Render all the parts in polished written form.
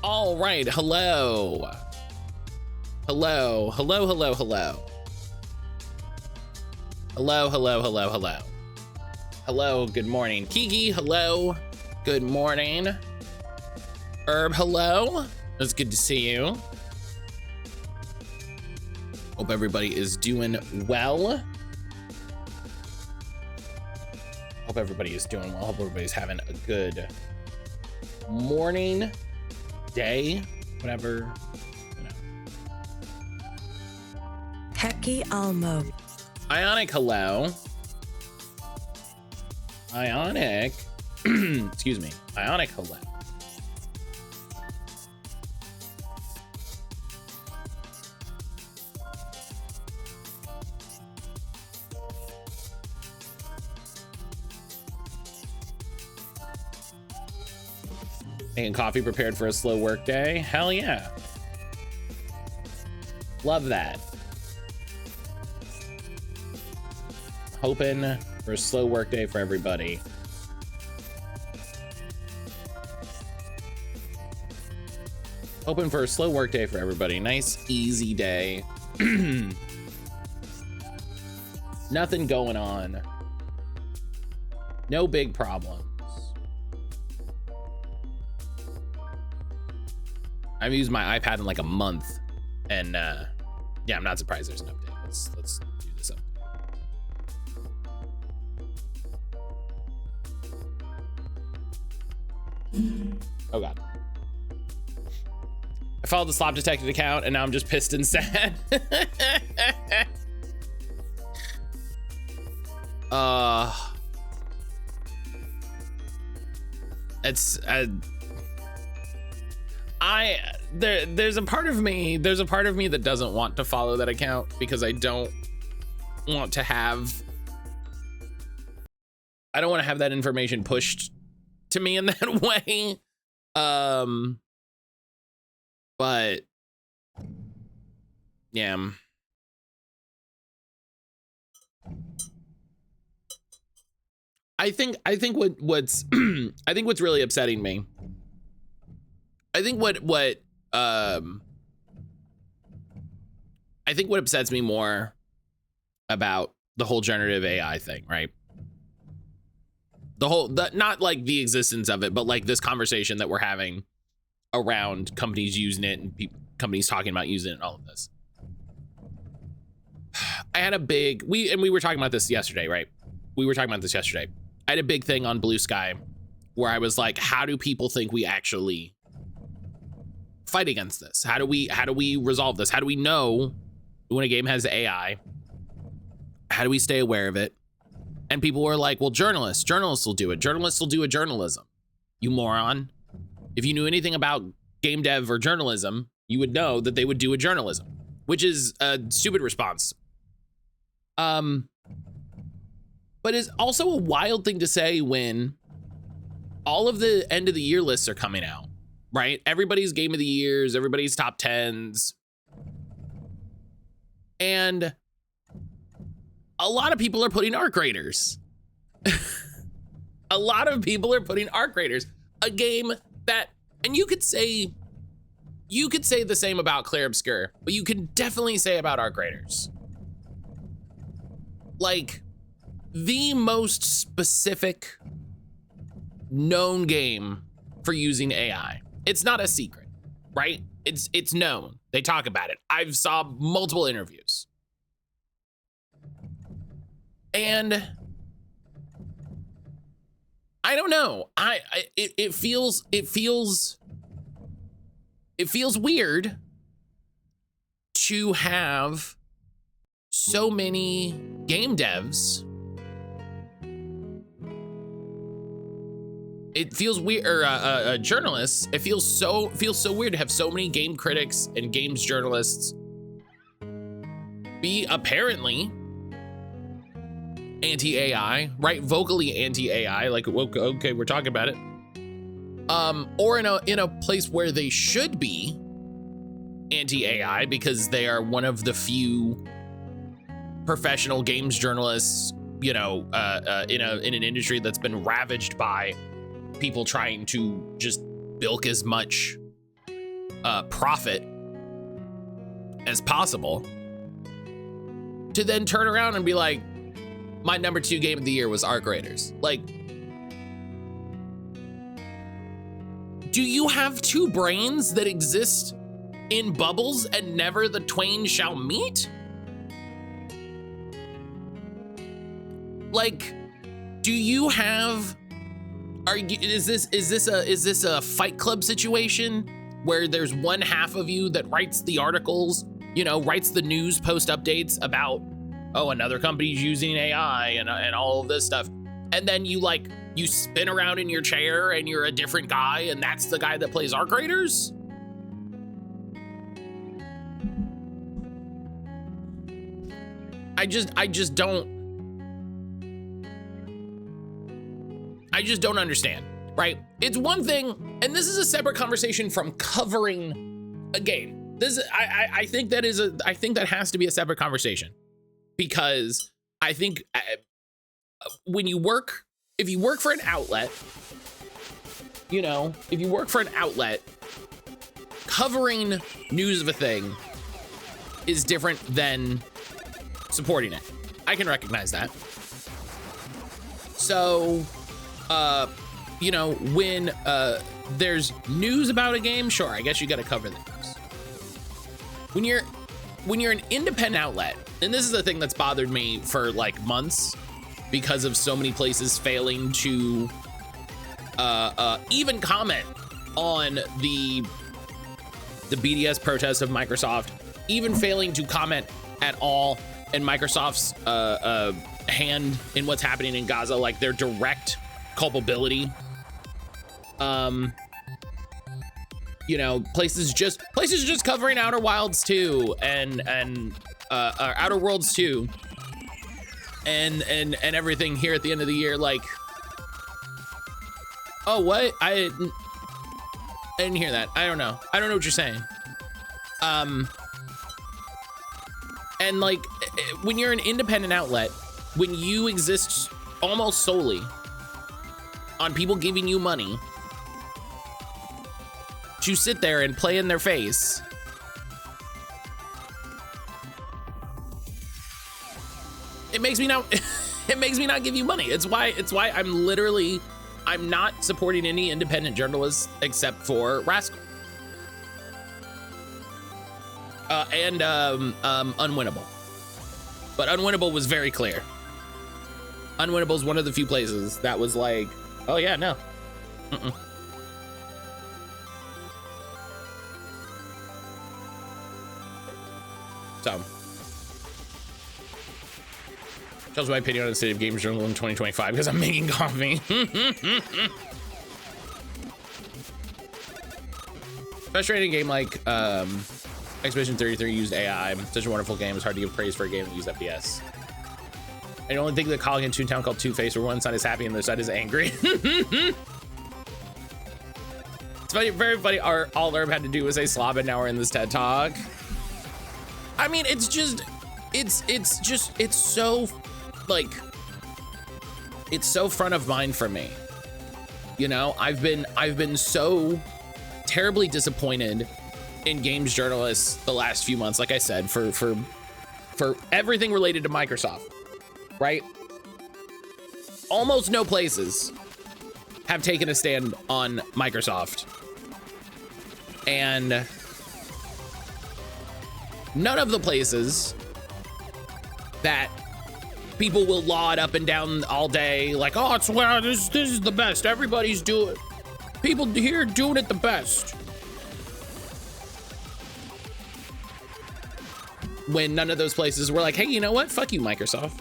All right, hello. Hello, hello, hello, hello. Hello, hello, hello, hello. Hello, good morning. Kiki, hello. Good morning. Herb, hello. It's good to see you. Hope everybody is doing well. Hope everybody is doing well. Hope everybody's having a good morning, day, whatever, you know. Heki Almo. Ionic, hello. Ionic, excuse me. Ionic, hello. Making coffee prepared for a slow work day. Hell yeah. Love that. Hoping for a slow work day for everybody. Hoping for a slow work day for everybody. Nice, easy day. Nothing going on. No big problems. I've used my iPad in like a month, and yeah, I'm not surprised there's an update. Let's do this update. Oh god. I followed the slop detected account, and now I'm just pissed and sad. It's there's a part of me that doesn't want to follow that account because I don't want to have that information pushed to me in that way. But yeah. I think what's I think what's really upsetting me, I think what upsets me more about the whole generative AI thing, right? Not like the existence of it, but like this conversation that we're having around companies using it and companies talking about using it and all of this. I had a big, we were talking about this yesterday, right? I had a big thing on Blue Sky where I was like, how do people think we actually fight against this? How do we resolve this? How do we know when a game has AI? How do we stay aware of it? And people were like, well, journalists will do it. Journalists will do a journalism. You moron. If you knew anything about game dev or journalism, you would know that they would do a journalism, which is a stupid response. But it's also a wild thing to say when all of the end of the year lists are coming out, right? Everybody's game of the years, everybody's top 10s. And a lot of people are putting arc raiders. A lot of people are putting arc raiders, a game that, and you could say the same about Clear Obscure, but you can definitely say about arc raiders. Like the most specific known game for using AI. It's not a secret, right? It's known. They talk about it. I've saw multiple interviews. And I don't know. It feels weird to have so many game devs. It feels weird, or journalists. It feels so weird to have so many game critics and games journalists be apparently anti-AI, right? Vocally anti-AI, like, okay, we're talking about it. Or in a place where they should be anti-AI because they are one of the few professional games journalists, you know, in an industry that's been ravaged by people trying to just bilk as much profit as possible, to then turn around and be like, my #2 game of the year was Arc Raiders. Like, do you have two brains that exist in bubbles and never the twain shall meet? Like, do you have, is this a Fight Club situation where there's one half of you that writes the articles, you know, writes the news post updates about, oh, another company's using AI and all of this stuff, and then you spin around in your chair and you're a different guy, and that's the guy that plays Arc Raiders? I just don't understand, right? It's one thing, and this is a separate conversation from covering a game. I think that has to be a separate conversation, because I think if you work for an outlet, you know, if you work for an outlet, covering news of a thing is different than supporting it. I can recognize that. So, you know, when there's news about a game, sure, I guess you got to cover the news. When you're an independent outlet, and this is the thing that's bothered me for like months, because of so many places failing to even comment on the BDS protest of Microsoft, even failing to comment at all in Microsoft's hand in what's happening in Gaza, like their direct culpability. You know, places just covering Outer Wilds 2 and Outer Worlds 2 and everything here at the end of the year, like, oh, what? I didn't hear that. I don't know what you're saying. And like, when you're an independent outlet, when you exist almost solely on people giving you money to sit there and play in their face, it makes me not give you money. It's why I'm not supporting any independent journalists except for Rascal. And Unwinnable. But Unwinnable was very clear. Unwinnable is one of the few places that was like, oh yeah, no. So, tells my opinion on the state of games journal in 2025 because I'm making coffee. Frustrating game like Expedition 33 used AI. Such a wonderful game. It's hard to give praise for a game that used FPS. I only think that calling in Toontown called Two-Face, where one side is happy and the other side is angry. It's funny, very funny. All Herb had to do was say slob, and now we're in this TED Talk. I mean, it's so, like, it's so front of mind for me. You know, I've been so terribly disappointed in games journalists the last few months, like I said, for everything related to Microsoft, right? Almost no places have taken a stand on Microsoft, and none of the places that people will laud up and down all day, like, oh, it's, well, this is the best. Everybody's doing, people here doing it the best. When none of those places were like, hey, you know what? Fuck you, Microsoft.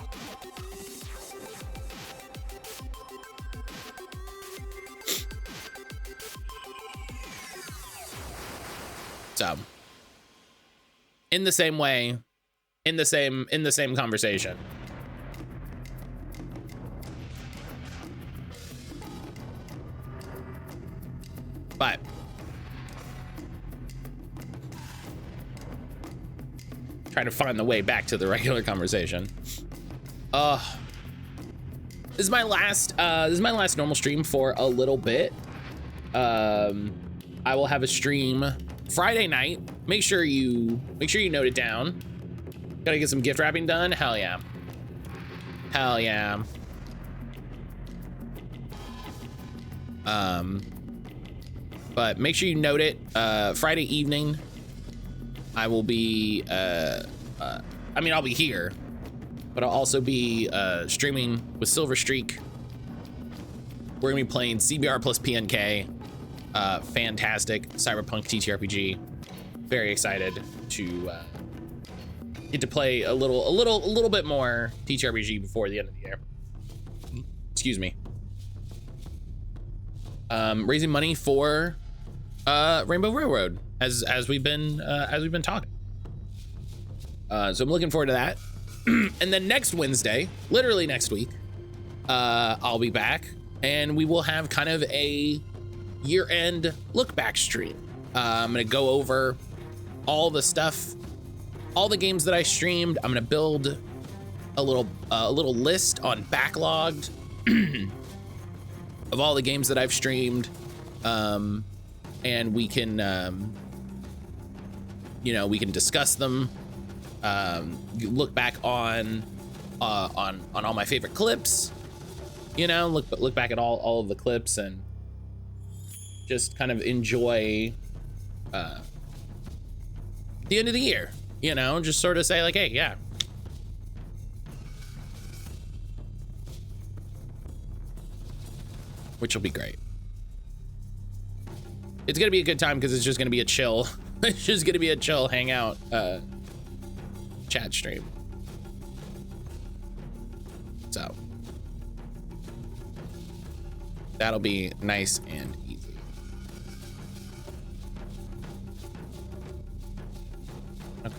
So, in the same way, in the same conversation. But trying to find the way back to the regular conversation. This is my last normal stream for a little bit. I will have a stream Friday night, make sure you note it down. Gotta get some gift wrapping done. Hell yeah. Hell yeah. But make sure you note it. Friday evening, I will be, I'll be here, but I'll also be streaming with Silver Streak. We're gonna be playing CBR plus PNK. Fantastic Cyberpunk TTRPG. Very excited to get to play a little bit more TTRPG before the end of the year. Excuse me. Raising money for Rainbow Railroad as we've been talking. So I'm looking forward to that. And then next Wednesday, literally next week, I'll be back and we will have kind of a year-end look back stream. I'm gonna go over all the stuff, all the games that I streamed. I'm gonna build a little list on backlogged of all the games that I've streamed, and we can, we can discuss them. Look back on all my favorite clips. Look back at all of the clips and just kind of enjoy the end of the year. Just sort of say like, hey, yeah. Which will be great. It's gonna be a good time because it's just gonna be a chill. It's just gonna be a chill hangout chat stream. So that'll be nice and easy. Okay.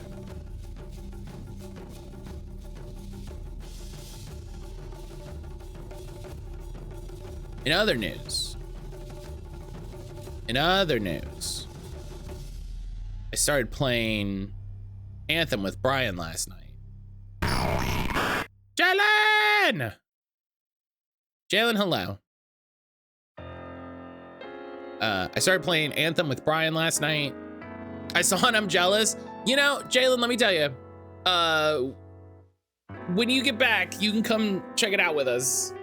In other news, I started playing Anthem with Brian last night. Jalen, hello. I started playing Anthem with Brian last night. I saw it, I'm jealous. Jalen, let me tell you, when you get back, you can come check it out with us.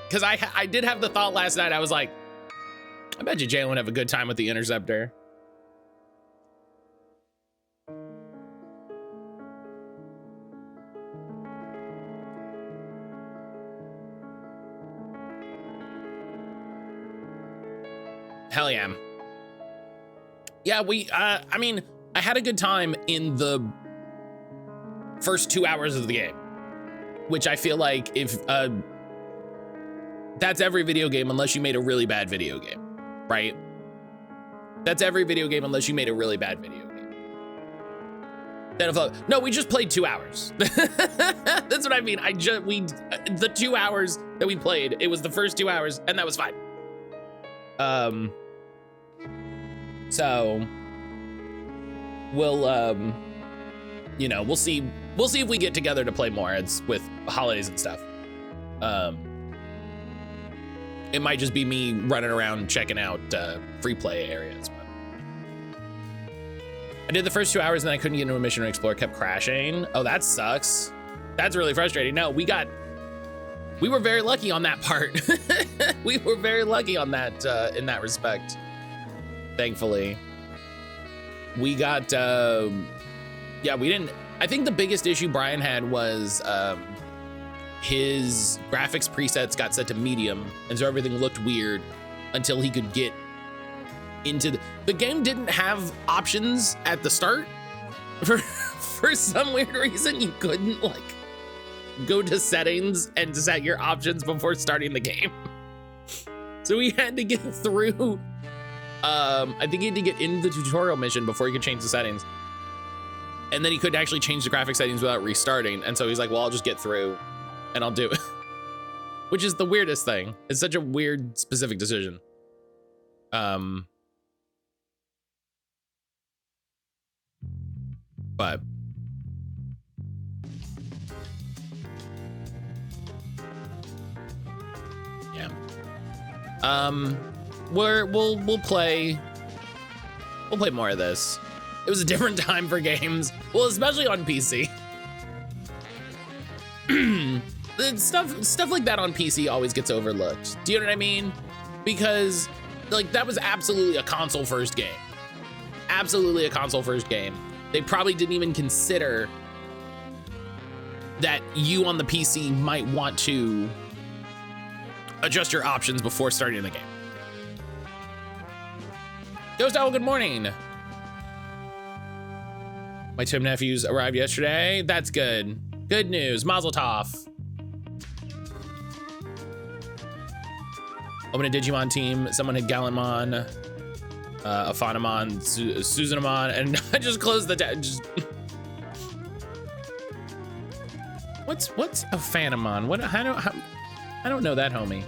Because I did have the thought last night. I was like, I bet you Jalen would have a good time with the Interceptor. Hell yeah. Yeah, I had a good time in the first 2 hours of the game, which I feel like if, that's every video game unless you made a really bad video game, right? That's every video game unless you made a really bad video game. No, we just played 2 hours. That's what I mean. The 2 hours that we played, it was the first 2 hours and that was fine. So we'll see if we get together to play more. It's with holidays and stuff. It might just be me running around checking out free play areas. But I did the first 2 hours and then I couldn't get into a mission or explore, kept crashing. Oh, that sucks. That's really frustrating. No, we were very lucky on that part. We were very lucky on that in that respect. Thankfully. We got, we didn't, I think the biggest issue Brian had was his graphics presets got set to medium, and so everything looked weird until he could get into the game didn't have options at the start. For some weird reason, you couldn't like go to settings and set your options before starting the game. So we had to get through, I think he had to get into the tutorial mission before he could change the settings. And then he couldn't actually change the graphic settings without restarting. And so he's like, well, I'll just get through and I'll do it. Which is the weirdest thing. It's such a weird, specific decision. But yeah. We'll play We'll play more of this. It was a different time for games. Well, especially on PC. Stuff like that on PC always gets overlooked. Do you know what I mean? Because like that was absolutely a console first game. Absolutely a console first game. They probably didn't even consider that you on the PC might want to adjust your options before starting the game. Ghost Owl, good morning. My twin nephews arrived yesterday. That's good. Good news. Mazel tov. Open a Digimon team. Someone had Gallantmon, Aphanamon, Susanamon, and I just closed the tab. What's a Phanamon? What? I don't know that, homie.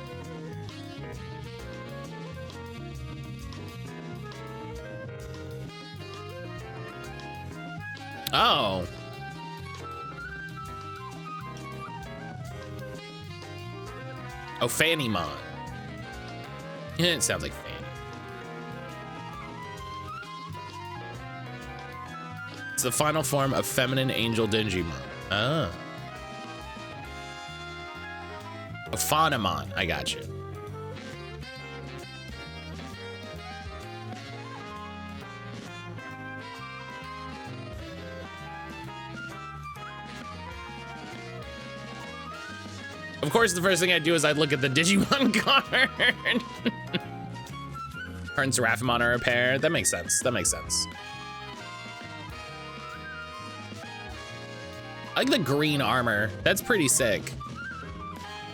Oh. Oh, Fannymon. It sounds like Fanny. It's the final form of feminine angel Digimon. Oh. Aphanamon, I got you. Of course, the first thing I'd do is I'd look at the Digimon card. Her and Seraphimon are a pair. That makes sense. That makes sense. I like the green armor. That's pretty sick.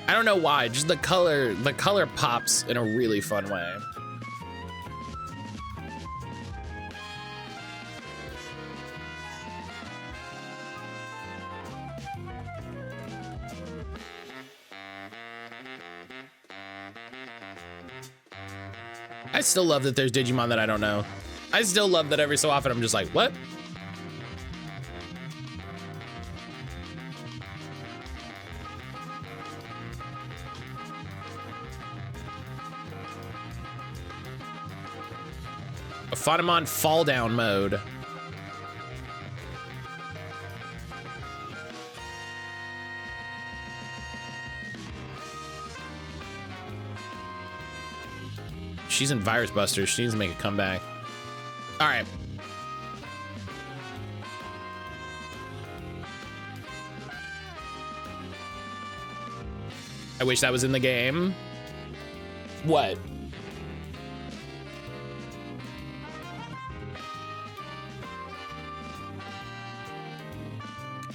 I don't know why, just the color pops in a really fun way. I still love that there's Digimon that I don't know. I still love that every so often I'm just like, what? Aphanamon fall down mode. She's in Virus Buster. She needs to make a comeback. All right. I wish that was in the game. What?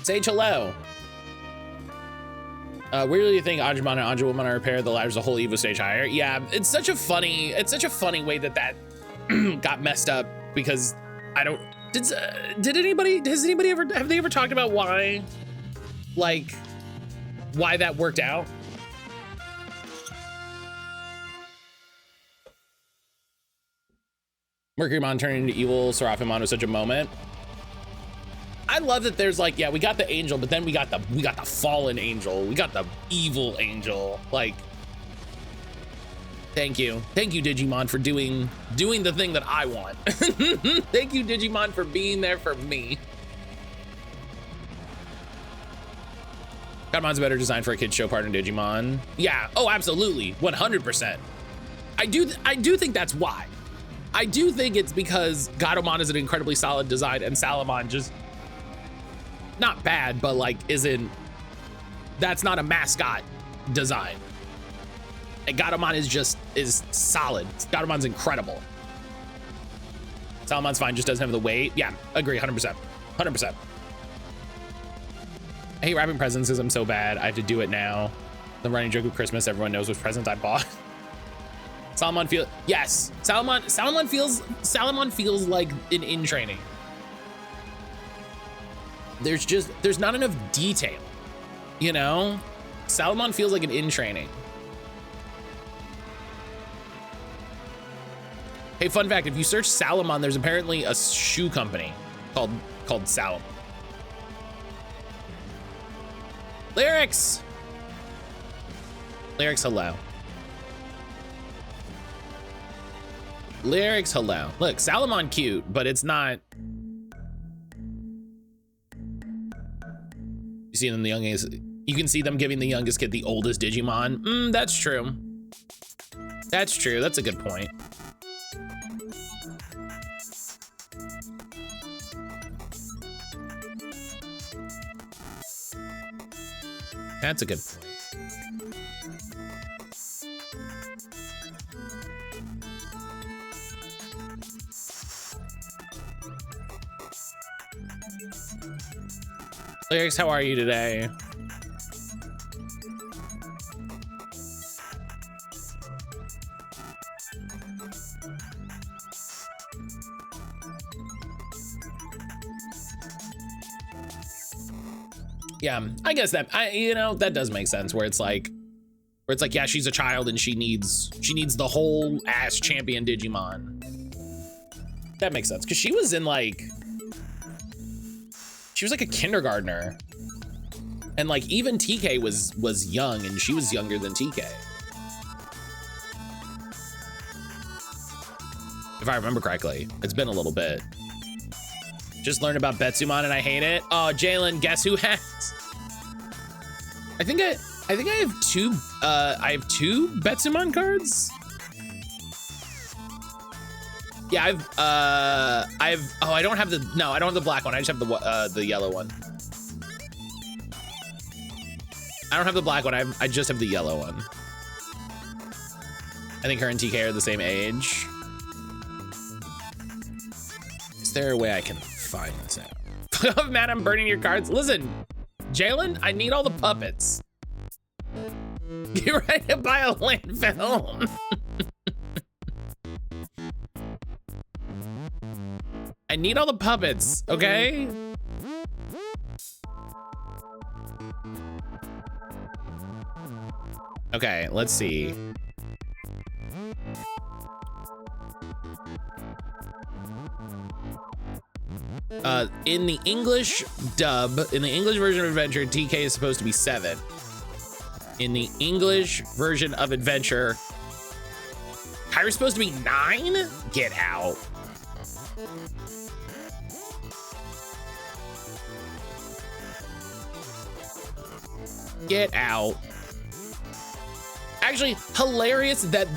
Sage, hello. Where do you think Anjumon and Anjumon are a pair? The ladder's a whole Evo stage higher. Yeah, it's such a funny way that got messed up because I don't. Has anybody ever have they ever talked about why that worked out? Mercurymon turning into evil Seraphimon was such a moment. I love that there's like, yeah, we got the angel, but then we got the fallen angel. We got the evil angel. Like, thank you Digimon for doing the thing that I want. Thank you Digimon for being there for me. Gatomon's a better design for a kid's show partner Digimon. Yeah, oh, absolutely, 100%. I do think that's why. I do think it's because Gatomon is an incredibly solid design and Salamon just not bad, but like that's not a mascot design. And Gatomon is solid. Gatomon's incredible. Salamon's fine, just doesn't have the weight. Yeah, agree, 100%. 100%. I hate wrapping presents because I'm so bad. I have to do it now. The running joke of Christmas, everyone knows which present I bought. Salamon feels like an in training. There's not enough detail, you know? Salamon feels like an in training. Hey, fun fact, if you search Salamon, there's apparently a shoe company called Salamon. Lyrics, hello. Lyrics, hello. Look, Salamon cute, but it's not. You see them the youngest. You can see them giving the youngest kid the oldest Digimon. That's true. That's true. That's a good point. That's a good point. Lyrics, how are you today? Yeah, I guess that that does make sense where it's like yeah, she's a child and she needs the whole ass champion Digimon. That makes sense because she was like a kindergartner, and like even TK was young and she was younger than TK. If I remember correctly, it's been a little bit. Just learned about Betsumon and I hate it. Oh, Jalen, guess who has? I think I have two Betsumon cards. Yeah, I don't have the black one. I just have the yellow one. I don't have the black one. I just have the yellow one. I think her and TK are the same age. Is there a way I can find this out? Oh, man, I'm burning your cards. Listen, Jalen, I need all the puppets. Get ready to buy a landfill. I need all the puppets, okay? Okay, let's see. In the English dub, in the English version of Adventure, TK is supposed to be 7. In the English version of Adventure, Kyra's supposed to be 9? Get out. Get out. Actually, hilarious that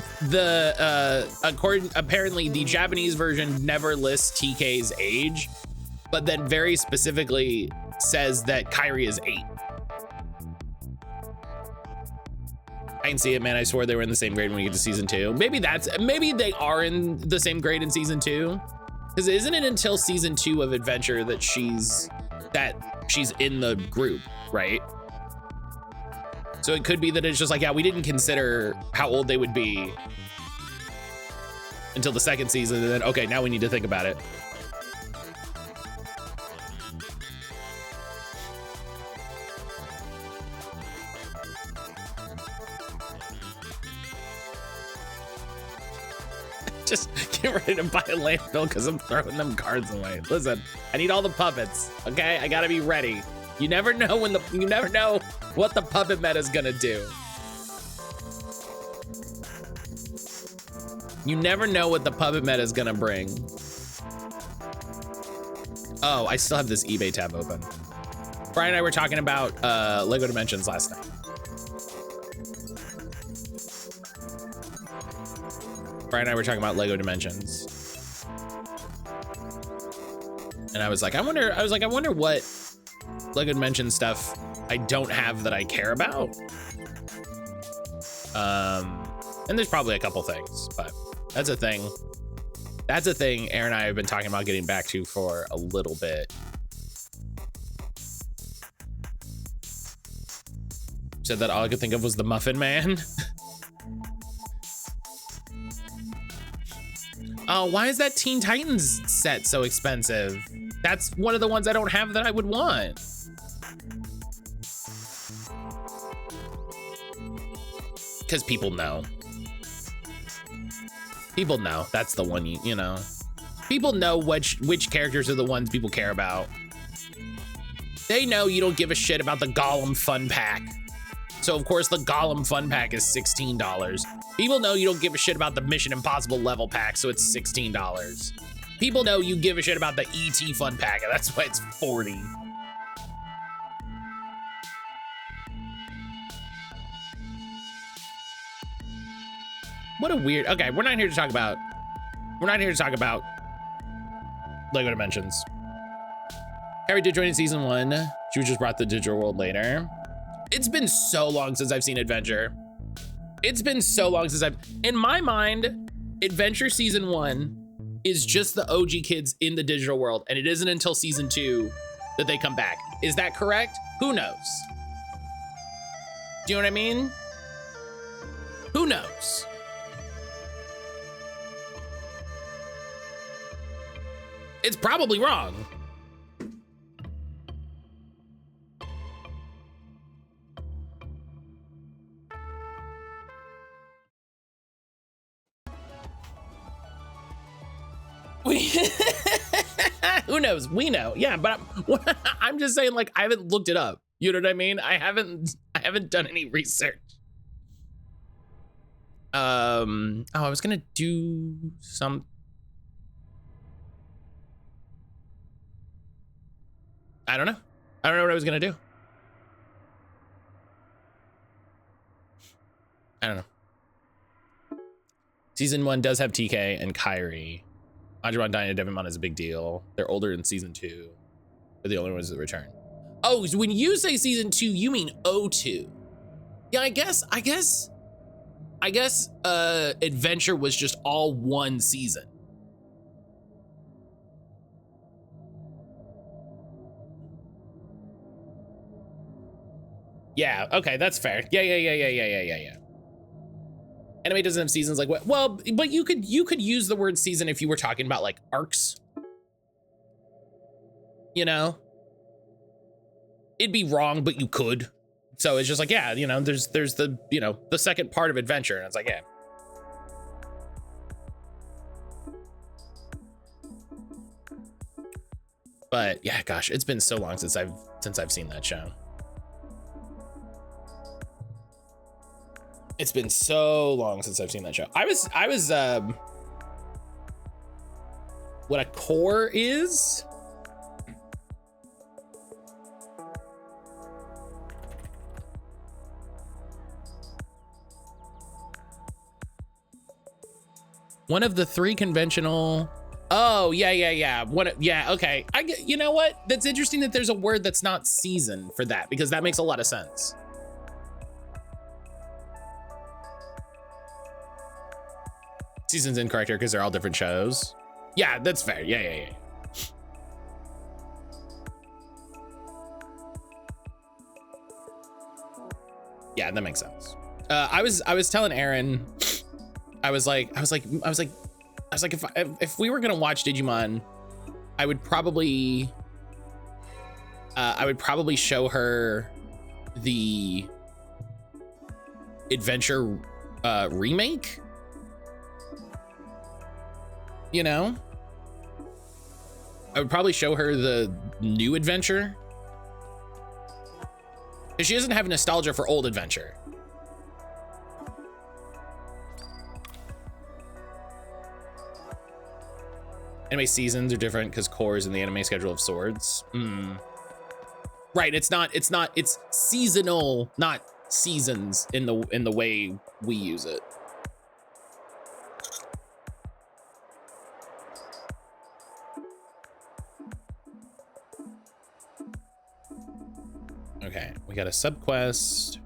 apparently the Japanese version never lists TK's age, but then very specifically says that Kyrie is 8. I can see it, man. I swore they were in the same grade when we get to season 2. Maybe they are in the same grade in season 2. Because isn't it until season 2 of Adventure that she's in the group, right? So it could be that it's just like, yeah, we didn't consider how old they would be until the second season, and then, okay, now we need to think about it. Just get ready to buy a landfill because I'm throwing them cards away. Listen, I need all the puppets, okay? I gotta be ready. You never know what the puppet meta is gonna do. You never know what the puppet meta is gonna bring. Oh, I still have this eBay tab open. Brian and I were talking about Lego Dimensions last night. Brian and I were talking about Lego Dimensions. And I was like, I wonder what Lego Dimensions stuff I don't have that I care about. And there's probably a couple things, but that's a thing. That's a thing Aaron and I have been talking about getting back to for a little bit. Said that all I could think of was the Muffin Man. Oh, why is that Teen Titans set so expensive? That's one of the ones I don't have that I would want. Because people know. People know. That's the one you know. People know which characters are the ones people care about. They know you don't give a shit about the Gollum fun pack. So of course the Gollum fun pack is $16. People know you don't give a shit about the Mission Impossible level pack, so it's $16. People know you give a shit about the ET fun pack, and that's why it's 40. What a weird, okay, we're not here to talk about LEGO Dimensions. Harry did join in season 1. She was just brought to the digital world later. It's been so long since I've seen Adventure. It's been so long since in my mind, Adventure season 1 is just the OG kids in the digital world, and it isn't until season 2 that they come back. Is that correct? Who knows? Do you know what I mean? Who knows? It's probably wrong. Who knows? We know. Yeah, but I'm just saying, like, I haven't looked it up. You know what I mean? I haven't done any research. Oh, I was gonna do some. I don't know. I don't know what I was gonna do. I don't know. Season 1 does have TK and Kyrie. Anjuman, Dinah, Devinmon is a big deal. They're older in season 2. They're the only ones that return. Oh, so when you say season 2, you mean O2. Yeah, I guess Adventure was just all one season. Yeah, okay, that's fair. Yeah. Anime doesn't have seasons like what? Well, but you could use the word season if you were talking about like arcs. You know? It'd be wrong, but you could. So it's just like, yeah, you know, there's the, you know, the second part of Adventure, and it's like, yeah. But yeah, gosh, it's been so long since I've seen that show. It's been so long since I've seen that show. I was what a core is? One of the 3 conventional. Oh, yeah. Yeah, okay. I get, you know what? That's interesting that there's a word that's not season for that, because that makes a lot of sense. Season's incorrect here because they're all different shows. Yeah, that's fair. Yeah. Yeah, that makes sense. I was telling Aaron, I was like, if we were gonna watch Digimon, I would probably show her the Adventure remake. You know, I would probably show her the new Adventure, because she doesn't have nostalgia for old Adventure. Anime seasons are different because core is in the anime schedule of swords. Right, it's seasonal, not seasons in the way we use it. Okay, we got a subquest.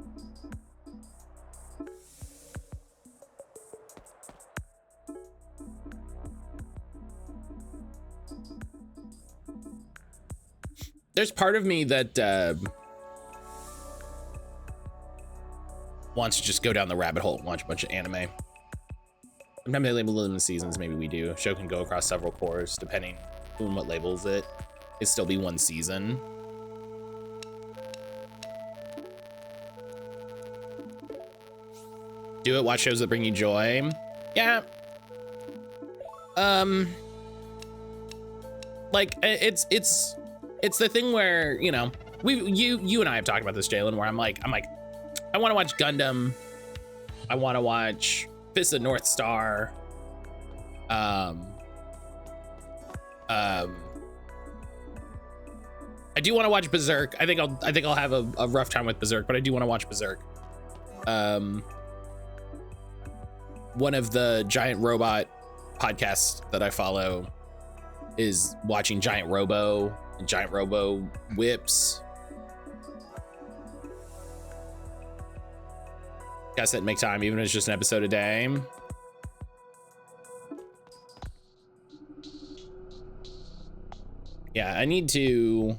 There's part of me that wants to just go down the rabbit hole and watch a bunch of anime. Sometimes they label them in seasons, maybe we do. Show can go across several cores, depending on what labels it. It'd still be one season. Do it, watch shows that bring you joy. Yeah. Like it's the thing where, you know, you and I have talked about this, Jalen, where I'm like, I want to watch Gundam. I want to watch Fist of North Star. I do want to watch Berserk. I think I'll have a rough time with Berserk, but I do want to watch Berserk. One of the giant robot podcasts that I follow is watching Giant Robo and Giant Robo whips. Gotta sit and make time, even if it's just an episode a day. Yeah, I need to,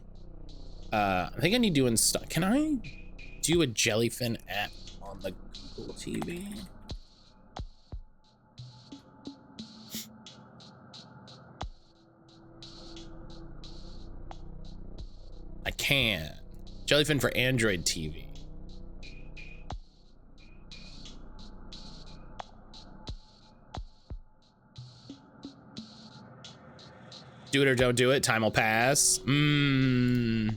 I think I need to install, can I do a Jellyfin app on the Google TV? I can. Jellyfin for Android TV. Do it or don't do it. Time will pass. You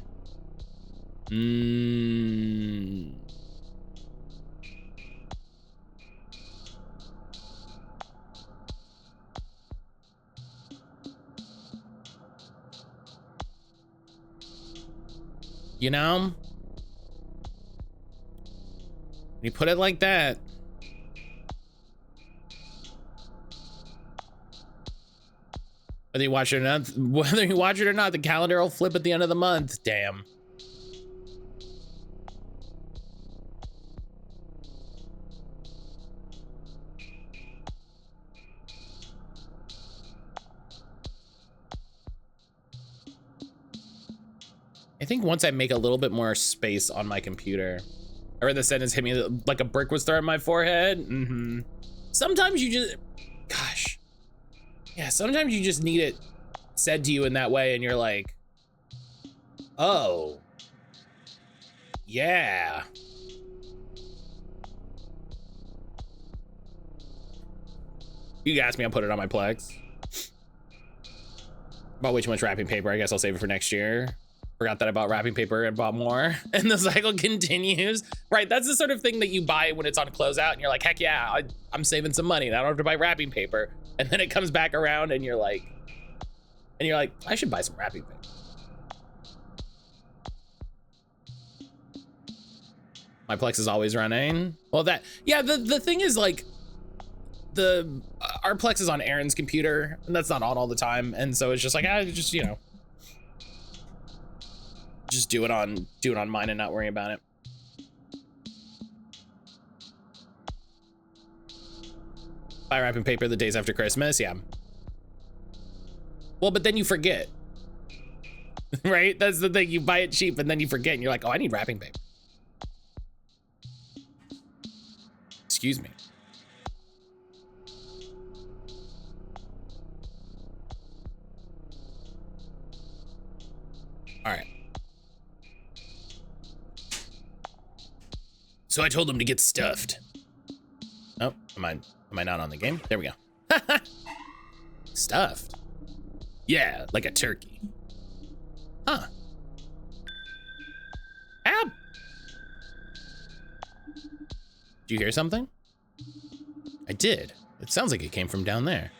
know? You put it like that. Whether you watch it or not, the calendar will flip at the end of the month. Damn. I think once I make a little bit more space on my computer, I read the sentence hit me like a brick was thrown in my forehead. Sometimes you just, gosh. Yeah, sometimes you just need it said to you in that way and you're like, oh, yeah. You asked me, I'll put it on my Plex. Bought way too much wrapping paper. I guess I'll save it for next year. Forgot that I bought wrapping paper and bought more, and the cycle continues. Right, that's the sort of thing that you buy when it's on closeout and you're like, heck yeah, I'm saving some money. I don't have to buy wrapping paper. And then it comes back around and you're like, I should buy some wrapping paper. My Plex is always running. Well, yeah, the thing is like, our Plex is on Aaron's computer and that's not on all the time. And so it's just like, just, you know, just do it on mine and not worry about it. Buy wrapping paper the days after Christmas, yeah. Well, but then you forget, right? That's the thing, you buy it cheap and then you forget and you're like, oh, I need wrapping paper. Excuse me. All right. So I told him to get stuffed. Oh, am I not on the game? There we go. Stuffed. Yeah, like a turkey. Huh. Ow! Did you hear something? I did. It sounds like it came from down there.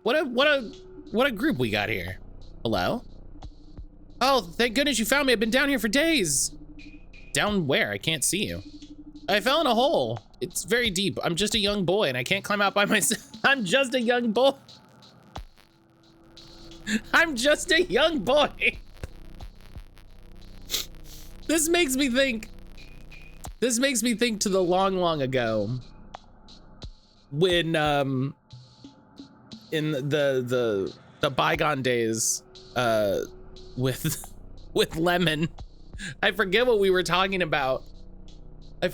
What a group we got here. Hello? Oh, thank goodness you found me. I've been down here for days. Down where? I can't see you. I fell in a hole. It's very deep. I'm just a young boy and I can't climb out by myself. I'm just a young boy. I'm just a young boy. This makes me think to the long ago when in the bygone days with Lemon. I forget what we were talking about. I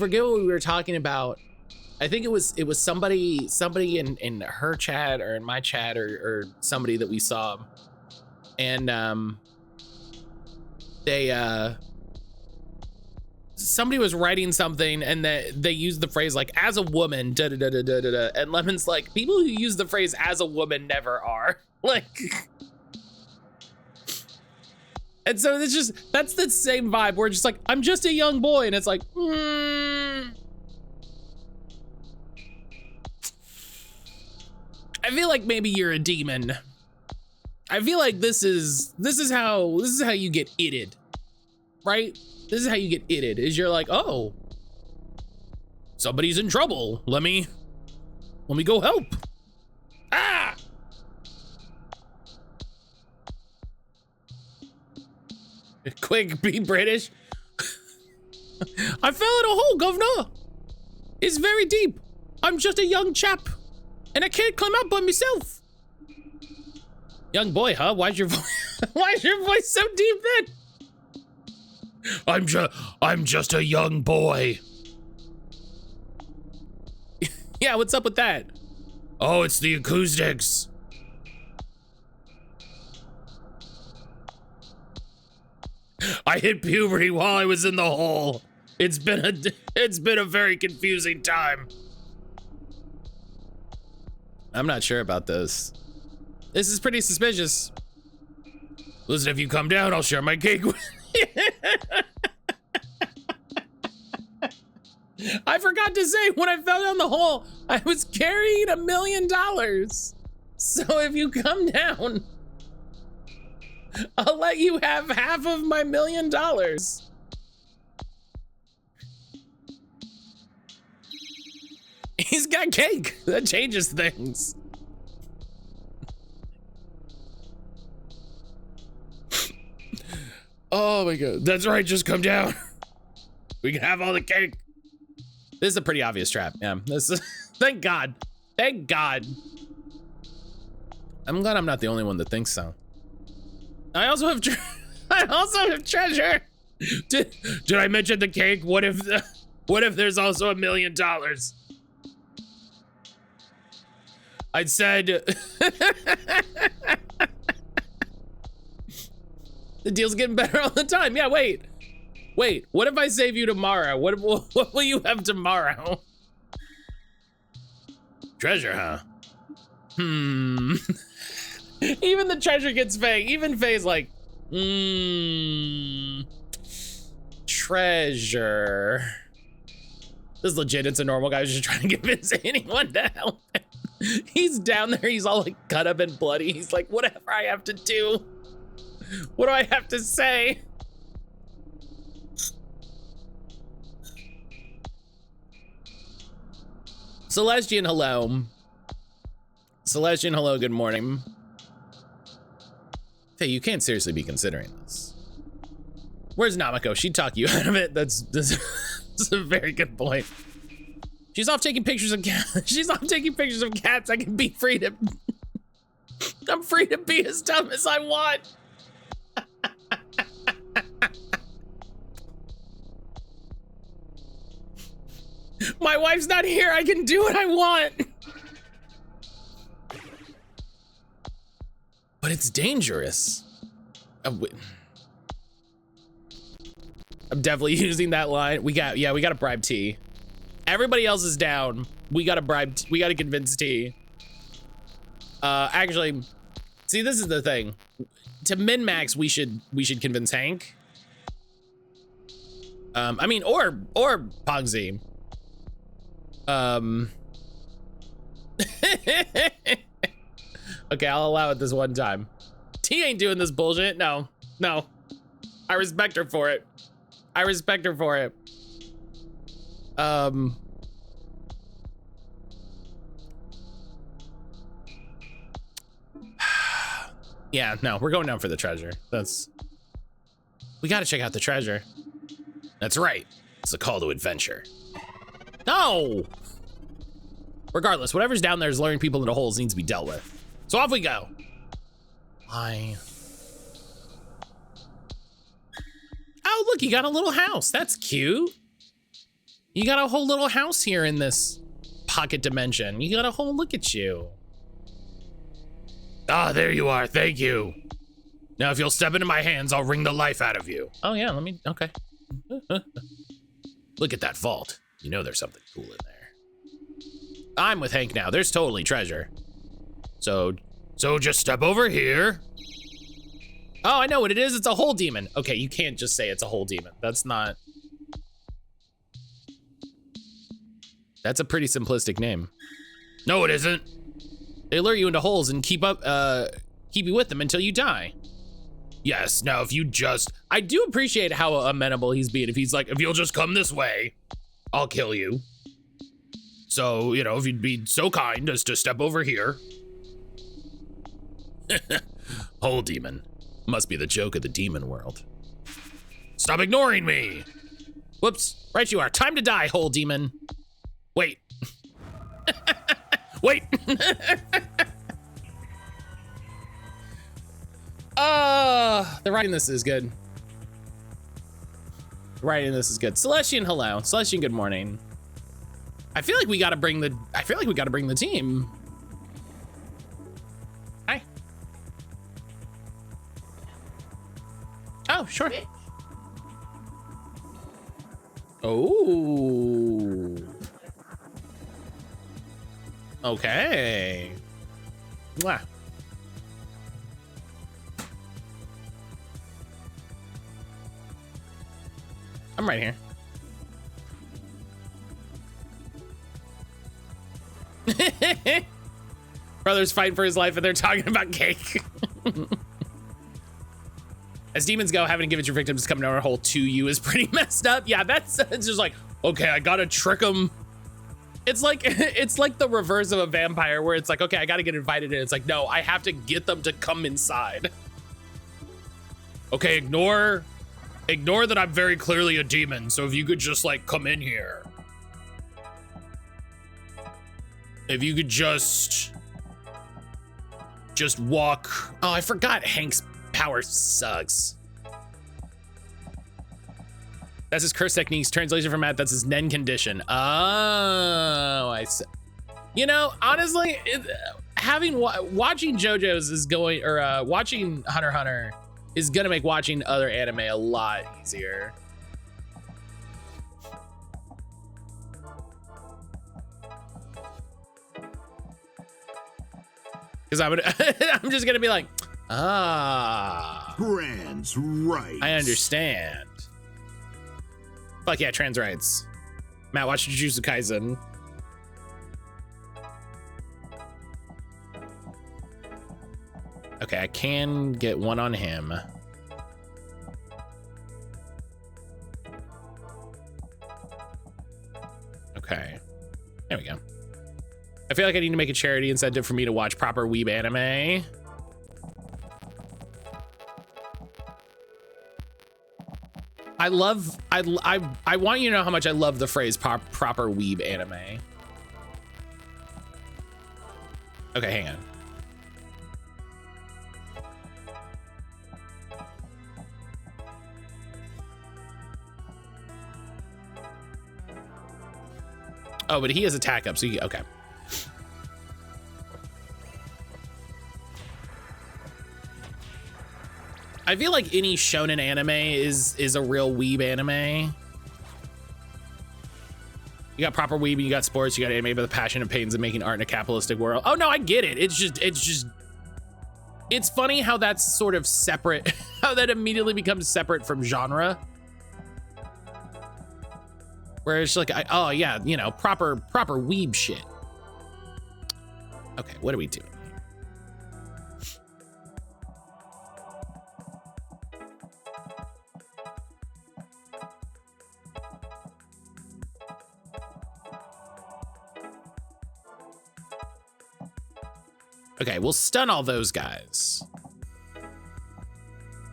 think it was somebody in her chat or in my chat or somebody that we saw, and somebody was writing something and they used the phrase like as a woman da da da da da da, and Lemon's like, people who use the phrase as a woman never are like. And so it's just, that's the same vibe. We're just like, I'm just a young boy. And it's like, I feel like maybe you're a demon. I feel like this is how you get itted, right? This is how you get itted, is you're like, oh, somebody's in trouble. Let me go help. Ah! Quick, be British. I fell in a hole, governor. It's very deep. I'm just a young chap, and I can't climb out by myself. Young boy, huh? Why's your voice so deep then? I'm just a young boy. Yeah, what's up with that? Oh, it's the acoustics. I hit puberty while I was in the hole. It's been a very confusing time. I'm not sure about this. This is pretty suspicious. Listen, if you come down, I'll share my cake with you. I forgot to say, when I fell down the hole, I was carrying $1 million. So if you come down, I'll let you have half of my $1 million. He's got cake. That changes things. Oh my God. That's right. Just come down. We can have all the cake. This is a pretty obvious trap. Yeah. This is, thank God. Thank God. I'm glad I'm not the only one that thinks so. I also have treasure. Did I mention the cake? What if there's also $1 million? I said the deal's getting better all the time. Yeah, wait. What if I save you tomorrow? What will you have tomorrow? Treasure, huh? Even the treasure gets Faye. Even Faye's like, treasure. This is legit. It's a normal guy who's just trying to convince anyone to help him. He's down there. He's all like cut up and bloody. He's like, whatever I have to do. What do I have to say? Celestian, hello. Celestian, hello, good morning. Hey, you can't seriously be considering this. Where's Namiko? She'd talk you out of it. That's a very good point. She's off taking pictures of cats. She's off taking pictures of cats. I can be free to... I'm free to be as dumb as I want. My wife's not here. I can do what I want. But it's dangerous. I'm definitely using that line. We gotta bribe T. Everybody else is down. We gotta convince T. Actually, see, this is the thing. To min-max, we should convince Hank. I mean, or Pogsy. Okay, I'll allow it this one time. T ain't doing this bullshit. No. I respect her for it. Yeah, no, we're going down for the treasure. We gotta check out the treasure. That's right. It's a call to adventure. No! Regardless, whatever's down there is luring people into holes needs to be dealt with. So off we go. Why? Oh, look, you got a little house. That's cute. You got a whole little house here in this pocket dimension. You got a whole, look at you. Ah, there you are. Thank you. Now, if you'll step into my hands, I'll wring the life out of you. Oh, yeah, okay. Look at that vault. You know there's something cool in there. I'm with Hank now. There's totally treasure. So just step over here. Oh, I know what it is. It's a hole demon. Okay, you can't just say it's a hole demon. That's a pretty simplistic name. No, it isn't. They lure you into holes and keep you with them until you die. Yes, now if you just, I do appreciate how amenable he's being. If he's like, if you'll just come this way, I'll kill you. So, you know, if you'd be so kind as to step over here. Hole demon. Must be the joke of the demon world. Stop ignoring me. Whoops, right you are. Time to die, hole demon. Wait. Wait. The writing this is good. Writing this is good. Celestian, hello. Celestian, good morning. I feel like we gotta bring the team. Hi. Oh, sure. Oh. Okay. Mwah. I'm right here. Brother's fighting for his life and they're talking about cake. As demons go, having to give it your victims coming down a hole to you is pretty messed up. Yeah, it's just like, okay, I gotta trick them. It's like the reverse of a vampire where it's like, okay, I gotta get invited in. It's like, no, I have to get them to come inside. Okay, ignore that I'm very clearly a demon. So if you could just like come in here. If you could just walk. Oh, I forgot Hank's power sucks. That's his curse techniques. Translation from Matt, that's his Nen condition. Oh, I see. You know, honestly, watching JoJo's is going, or watching Hunter x Hunter is gonna make watching other anime a lot easier. Because I'm just gonna be like, trans rights. I understand. Fuck yeah, trans rights. Matt, watch Jujutsu Kaisen. Okay, I can get one on him. Okay, there we go. I feel like I need to make a charity incentive for me to watch proper weeb anime. I want you to know how much I love the phrase proper weeb anime. Okay, hang on. Oh, but he has attack up, so okay. I feel like any shonen anime is a real weeb anime. You got proper weeb, you got sports, you got anime, but the passion and pains of making art in a capitalistic world. Oh no, I get it. It's funny how that's sort of separate, how that immediately becomes separate from genre. Where it's like, oh yeah, you know, proper weeb shit. Okay, what are we doing? Okay, we'll stun all those guys.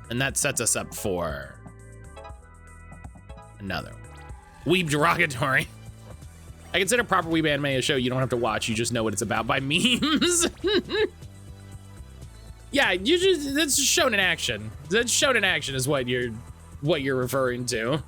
And that sets us up for another one. Weeb derogatory. I consider proper weeb anime a show you don't have to watch, you just know what it's about by memes. Yeah, that's shown in action. That's shown in action is what you're referring to.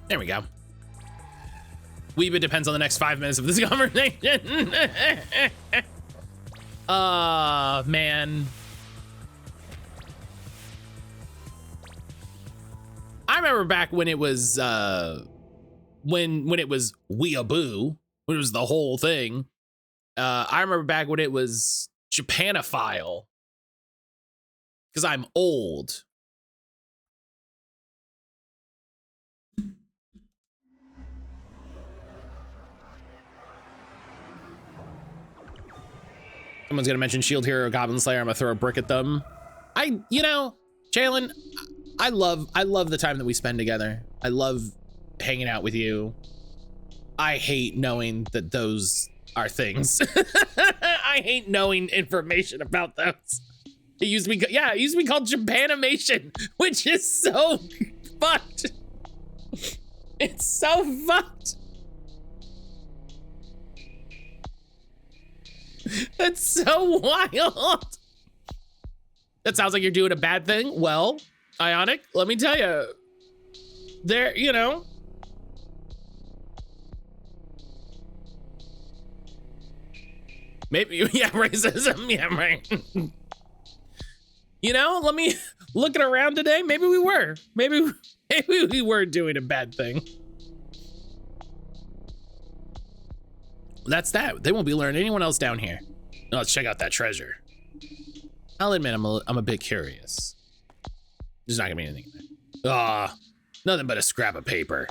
There we go. Weeb, it depends on the next 5 minutes of this conversation. Man. I remember back when it was, when it was weeaboo, when it was the whole thing. I remember back when it was Japanophile. Because I'm old. Someone's gonna mention Shield Hero, Goblin Slayer. I'm gonna throw a brick at them. You know, Jalen, I love the time that we spend together. I love hanging out with you. I hate knowing that those are things. I hate knowing information about those. It used to be called Japanimation, which is so fucked. It's so fucked. That's so wild. That sounds like you're doing a bad thing. Well, Ionic, let me tell you, there, you know. Maybe, yeah, racism, yeah, right. You know, let me, looking around today, maybe we were doing a bad thing. That's that. They won't be luring anyone else down here. Now let's check out that treasure. I'll admit I'm a bit curious. There's not gonna be anything in there. Ah, nothing but a scrap of paper.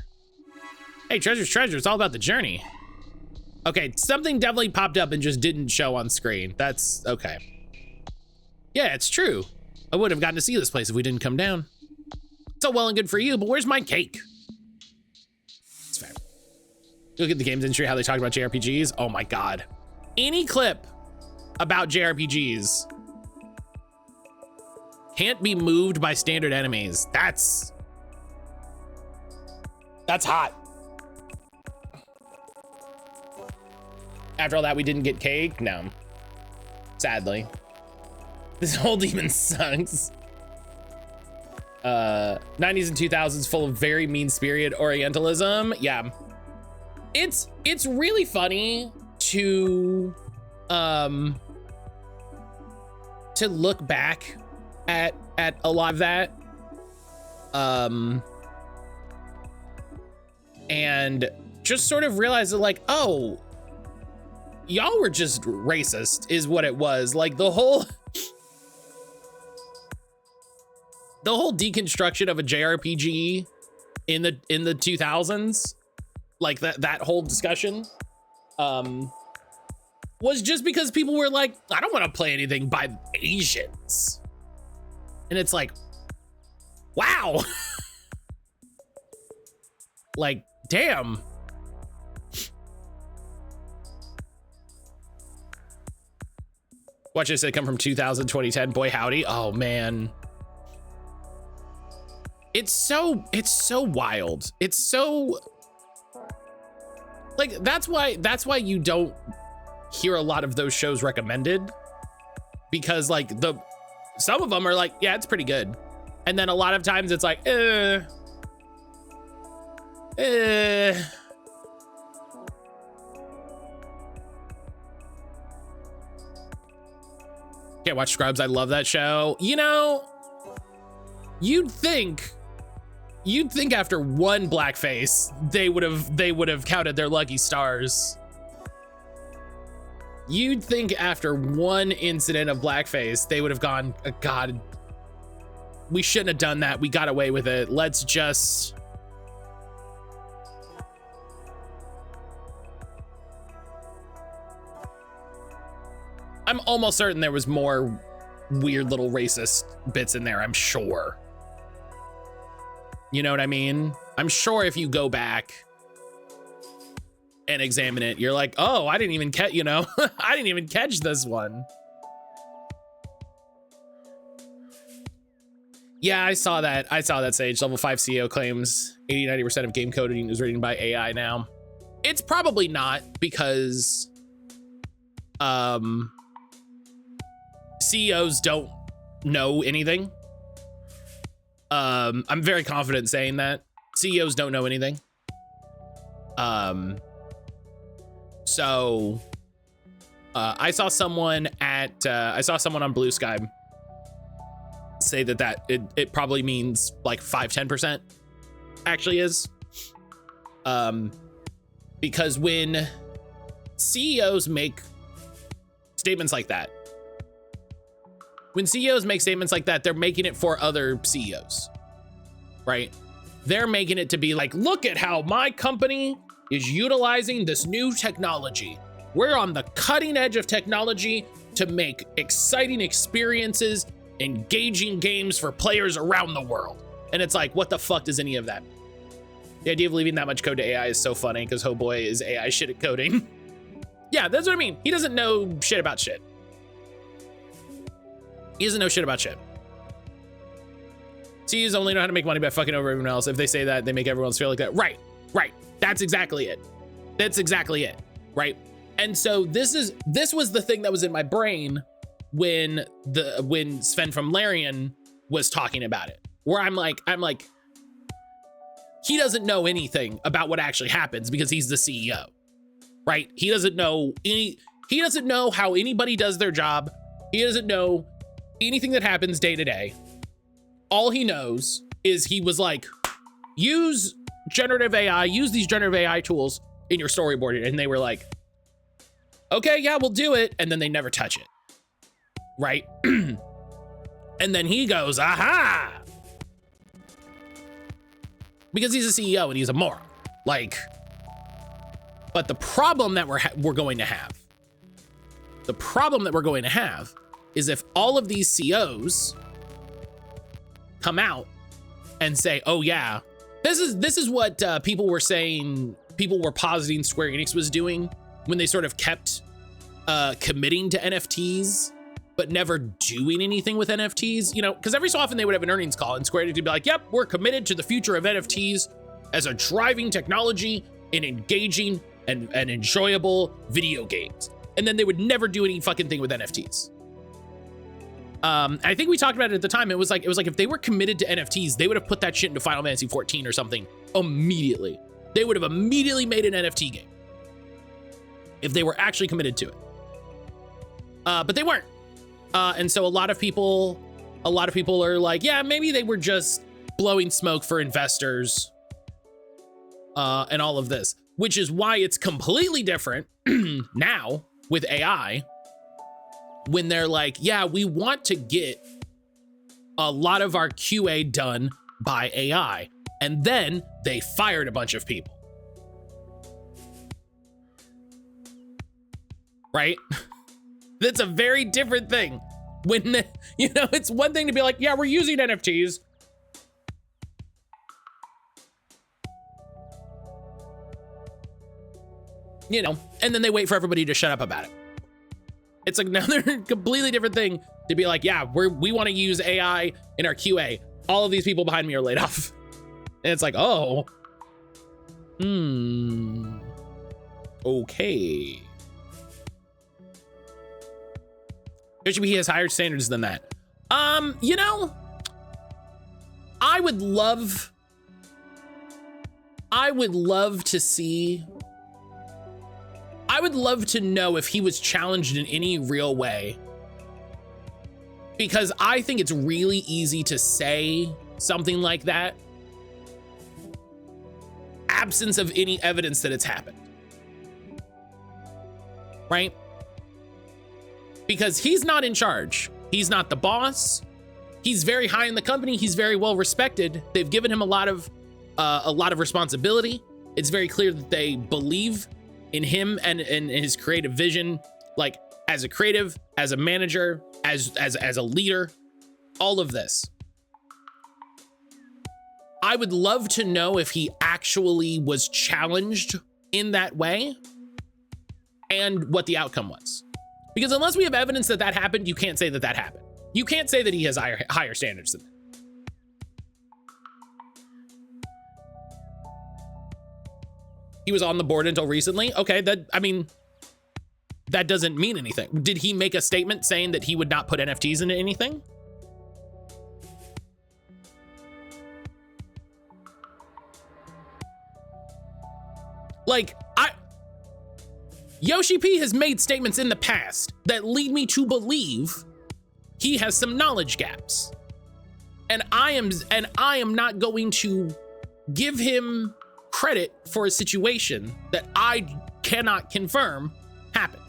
Hey, treasure's treasure. It's all about the journey. Okay, something definitely popped up and just didn't show on screen. That's okay. Yeah, it's true. I wouldn't have gotten to see this place if we didn't come down. It's all well and good for you, but where's my cake? It's fair. Look at the games industry, how they talk about JRPGs. Oh my God. Any clip about JRPGs can't be moved by standard enemies. That's hot. After all that, we didn't get cake? No. Sadly. This whole demon sucks. 90s and 2000s full of very mean-spirited Orientalism. Yeah. It's really funny to look back at a lot of that. And just sort of realize that, like, oh, y'all were just racist is what it was. Like the whole deconstruction of a JRPG in the 2000s, like that whole discussion was just because people were like, I don't want to play anything by Asians. And it's like, wow. Like, damn. Watch this, it come from 2000, 2010, boy howdy. Oh man. It's so wild. It's so, like, that's why you don't hear a lot of those shows recommended, because like some of them are like, yeah, it's pretty good. And then a lot of times it's like, Can't watch Scrubs. I love that show. You know, you'd think after one blackface, they would have counted their lucky stars. You'd think after one incident of blackface, they would have gone, oh, God, we shouldn't have done that. We got away with it. Let's just. I'm almost certain there was more weird little racist bits in there, I'm sure. You know what I mean? I'm sure if you go back and examine it, you're like, oh, I didn't even catch, you know, I didn't even catch this one. Yeah, I saw that. Sage. Level 5 CEO claims 80-90% of game coding is written by AI now. It's probably not, because CEOs don't know anything. I'm very confident saying that CEOs don't know anything. So I saw someone on Blue Sky say that it probably means like 5-10% actually is. Because when CEOs make statements like that, they're making it for other CEOs, right? They're making it to be like, look at how my company is utilizing this new technology. We're on the cutting edge of technology to make exciting experiences, engaging games for players around the world. And it's like, what the fuck does any of that mean? The idea of leaving that much code to AI is so funny because oh boy is AI shit at coding. Yeah, that's what I mean. He doesn't know shit about shit. He doesn't know shit about shit. CEOs only know how to make money by fucking over everyone else. If they say that, they make everyone else feel like that. Right. That's exactly it. Right. And so this was the thing that was in my brain when Sven from Larian was talking about it, where I'm like, he doesn't know anything about what actually happens because he's the CEO, right? He doesn't know how anybody does their job. He doesn't know anything that happens day to day. All he knows is he was like, use these generative AI tools in your storyboarding. And they were like, okay, yeah, we'll do it. And then they never touch it. Right. And then he goes, aha. Because he's a CEO and he's a moron. Like, but the problem that we're going to have is if all of these CEOs come out and say, oh yeah, this is what people were positing Square Enix was doing when they sort of kept committing to NFTs but never doing anything with NFTs, you know, because every so often they would have an earnings call and Square Enix would be like, yep, we're committed to the future of NFTs as a driving technology in engaging and enjoyable video games. And then they would never do any fucking thing with NFTs. I think we talked about it at the time. It was like if they were committed to NFTs, they would have put that shit into Final Fantasy 14 or something immediately. They would have immediately made an NFT game if they were actually committed to it. But they weren't. And so a lot of people are like, yeah, maybe they were just blowing smoke for investors and all of this, which is why it's completely different now with AI when they're like, yeah, we want to get a lot of our QA done by AI. And then they fired a bunch of people. Right? That's a very different thing. When, you know, it's one thing to be like, yeah, we're using NFTs. You know, and then they wait for everybody to shut up about it. It's another completely different thing to be like, yeah, we want to use AI in our QA. All of these people behind me are laid off. And it's like, oh. Okay. He has higher standards than that. You know, I would love to know if he was challenged in any real way, because I think it's really easy to say something like that, absence of any evidence that it's happened, right? Because he's not in charge. He's not the boss. He's very high in the company. He's very well respected. They've given him a lot of responsibility. It's very clear that they believe in him and his creative vision, like as a creative, as a manager, as a leader, all of this. I would love to know if he actually was challenged in that way and what the outcome was. Because unless we have evidence that that happened, you can't say that that happened. You can't say that he has higher standards than that. He was on the board until recently. Okay, that doesn't mean anything. Did he make a statement saying that he would not put NFTs into anything? Like, Yoshi P has made statements in the past that lead me to believe he has some knowledge gaps. And I am not going to give him credit for a situation that I cannot confirm happened.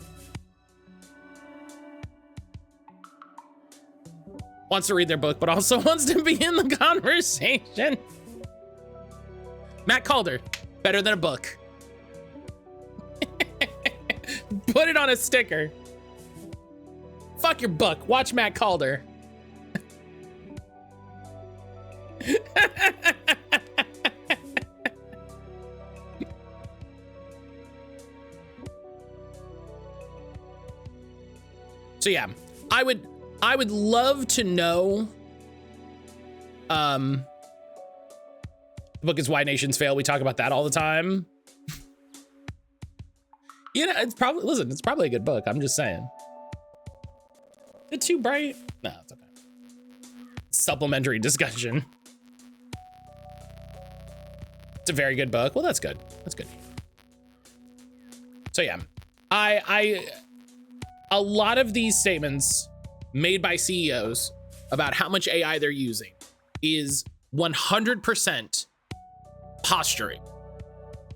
Wants to read their book, but also wants to be in the conversation. Mattcaulder, better than a book. Put it on a sticker. Fuck your book. Watch Mattcaulder. So yeah, I would love to know. The book is Why Nations Fail. We talk about that all the time. You know, it's probably a good book. I'm just saying. Is it too bright? No, it's okay. Supplementary discussion. It's a very good book. Well, that's good. That's good. So yeah, a lot of these statements made by CEOs about how much AI they're using is 100% posturing,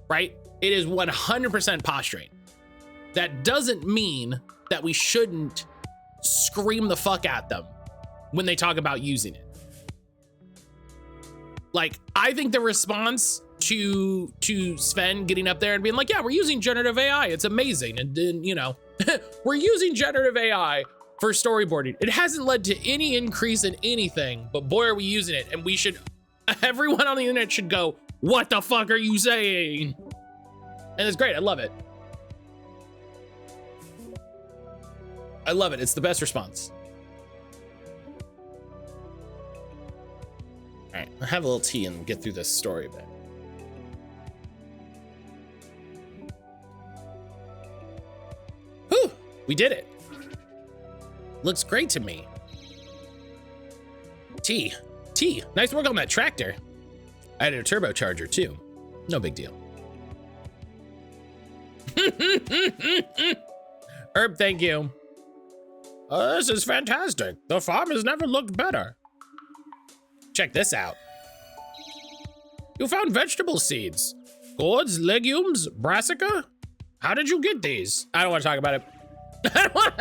right? It is 100% posturing. That doesn't mean that we shouldn't scream the fuck at them when they talk about using it. Like, I think the response to Sven getting up there and being like, yeah, we're using generative AI. It's amazing. And then, you know, we're using generative AI for storyboarding. It hasn't led to any increase in anything, but boy, are we using it. And we should, everyone on the internet should go, what the fuck are you saying? And it's great. I love it. I love it. It's the best response. All right, I'll have a little tea and get through this story a bit. Whew, we did it. Looks great to me. T, nice work on that tractor. I added a turbocharger too. No big deal. Herb, thank you. Oh, this is fantastic. The farm has never looked better. Check this out. You found vegetable seeds. Gourds, legumes, brassica? How did you get these? I don't want to talk about it. I don't want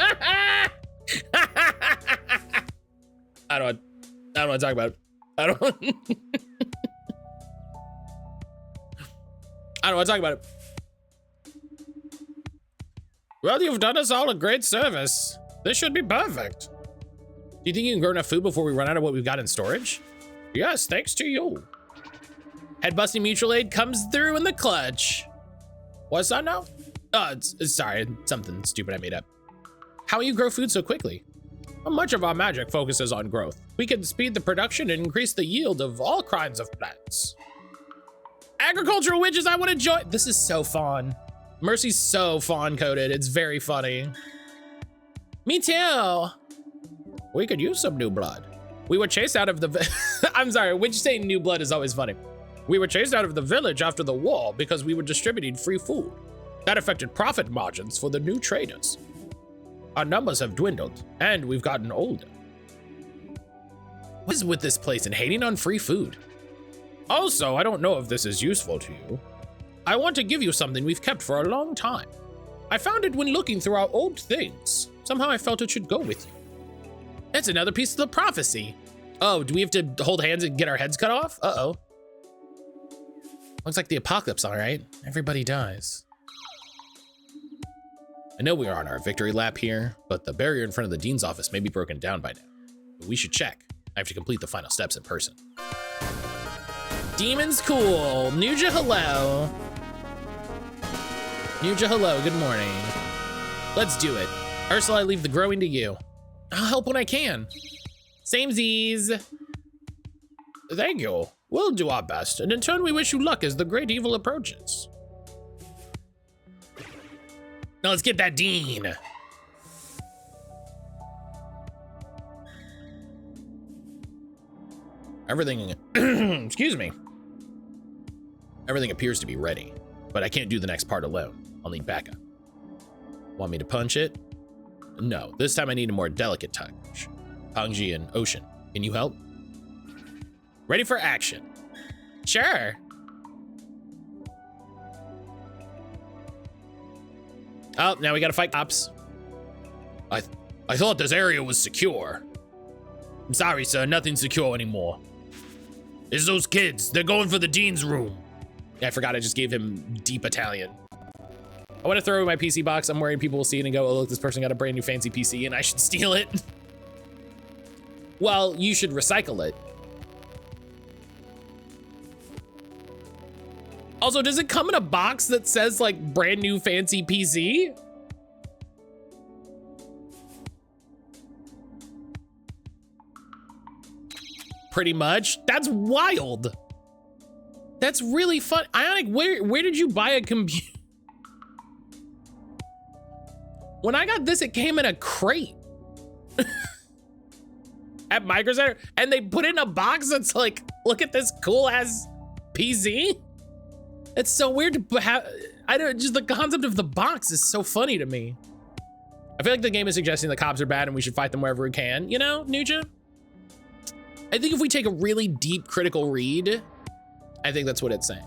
to talk about it. I don't want to talk about it. Well, you've done us all a great service. This should be perfect. Do you think you can grow enough food before we run out of what we've got in storage? Yes, thanks to you. Head busting mutual aid comes through in the clutch. What's that now? Oh, sorry, something stupid I made up. How will you grow food so quickly? Well, much of our magic focuses on growth. We can speed the production and increase the yield of all kinds of plants. Agricultural witches, I want to join. This is so fun. Mercy's so fawn coded. It's very funny. Me too. We could use some new blood. We were chased out of the, I'm sorry, witch saying new blood is always funny. We were chased out of the village after the war because we were distributing free food. That affected profit margins for the new traders. Our numbers have dwindled and we've gotten older. What is with this place and hating on free food? Also, I don't know if this is useful to you. I want to give you something we've kept for a long time. I found it when looking through our old things. Somehow I felt it should go with you. That's another piece of the prophecy. Oh, do we have to hold hands and get our heads cut off? Uh-oh. Looks like the apocalypse, all right. Everybody dies. I know we are on our victory lap here, but the barrier in front of the dean's office may be broken down by now. But we should check. I have to complete the final steps in person. Demonschool. Nuja, hello. Nuja, hello. Good morning. Let's do it. Ursula, I leave the growing to you. I'll help when I can. Samesies. Thank you. We'll do our best, and in turn we wish you luck as the great evil approaches. Now let's get that dean. Everything, excuse me. Everything appears to be ready, but I can't do the next part alone. I'll need backup. Want me to punch it? No, this time I need a more delicate touch. Hongji and Ocean, can you help? Ready for action. Sure. Oh, now we gotta fight cops. I thought this area was secure. I'm sorry, sir, nothing's secure anymore. It's those kids, they're going for the dean's room. Yeah, I forgot I just gave him deep Italian. I want to throw away my PC box. I'm worried people will see it and go, oh, look, this person got a brand new fancy PC and I should steal it. Well, you should recycle it. Also, does it come in a box that says like brand new fancy PC? Pretty much. That's wild. That's really fun. Ionic, where did you buy a computer? When I got this, it came in a crate at Micro Center, and they put it in a box that's like, look at this cool ass PC. It's so weird to have, just the concept of the box is so funny to me. I feel like the game is suggesting the cops are bad and we should fight them wherever we can, you know, Nuja? I think if we take a really deep critical read, I think that's what it's saying.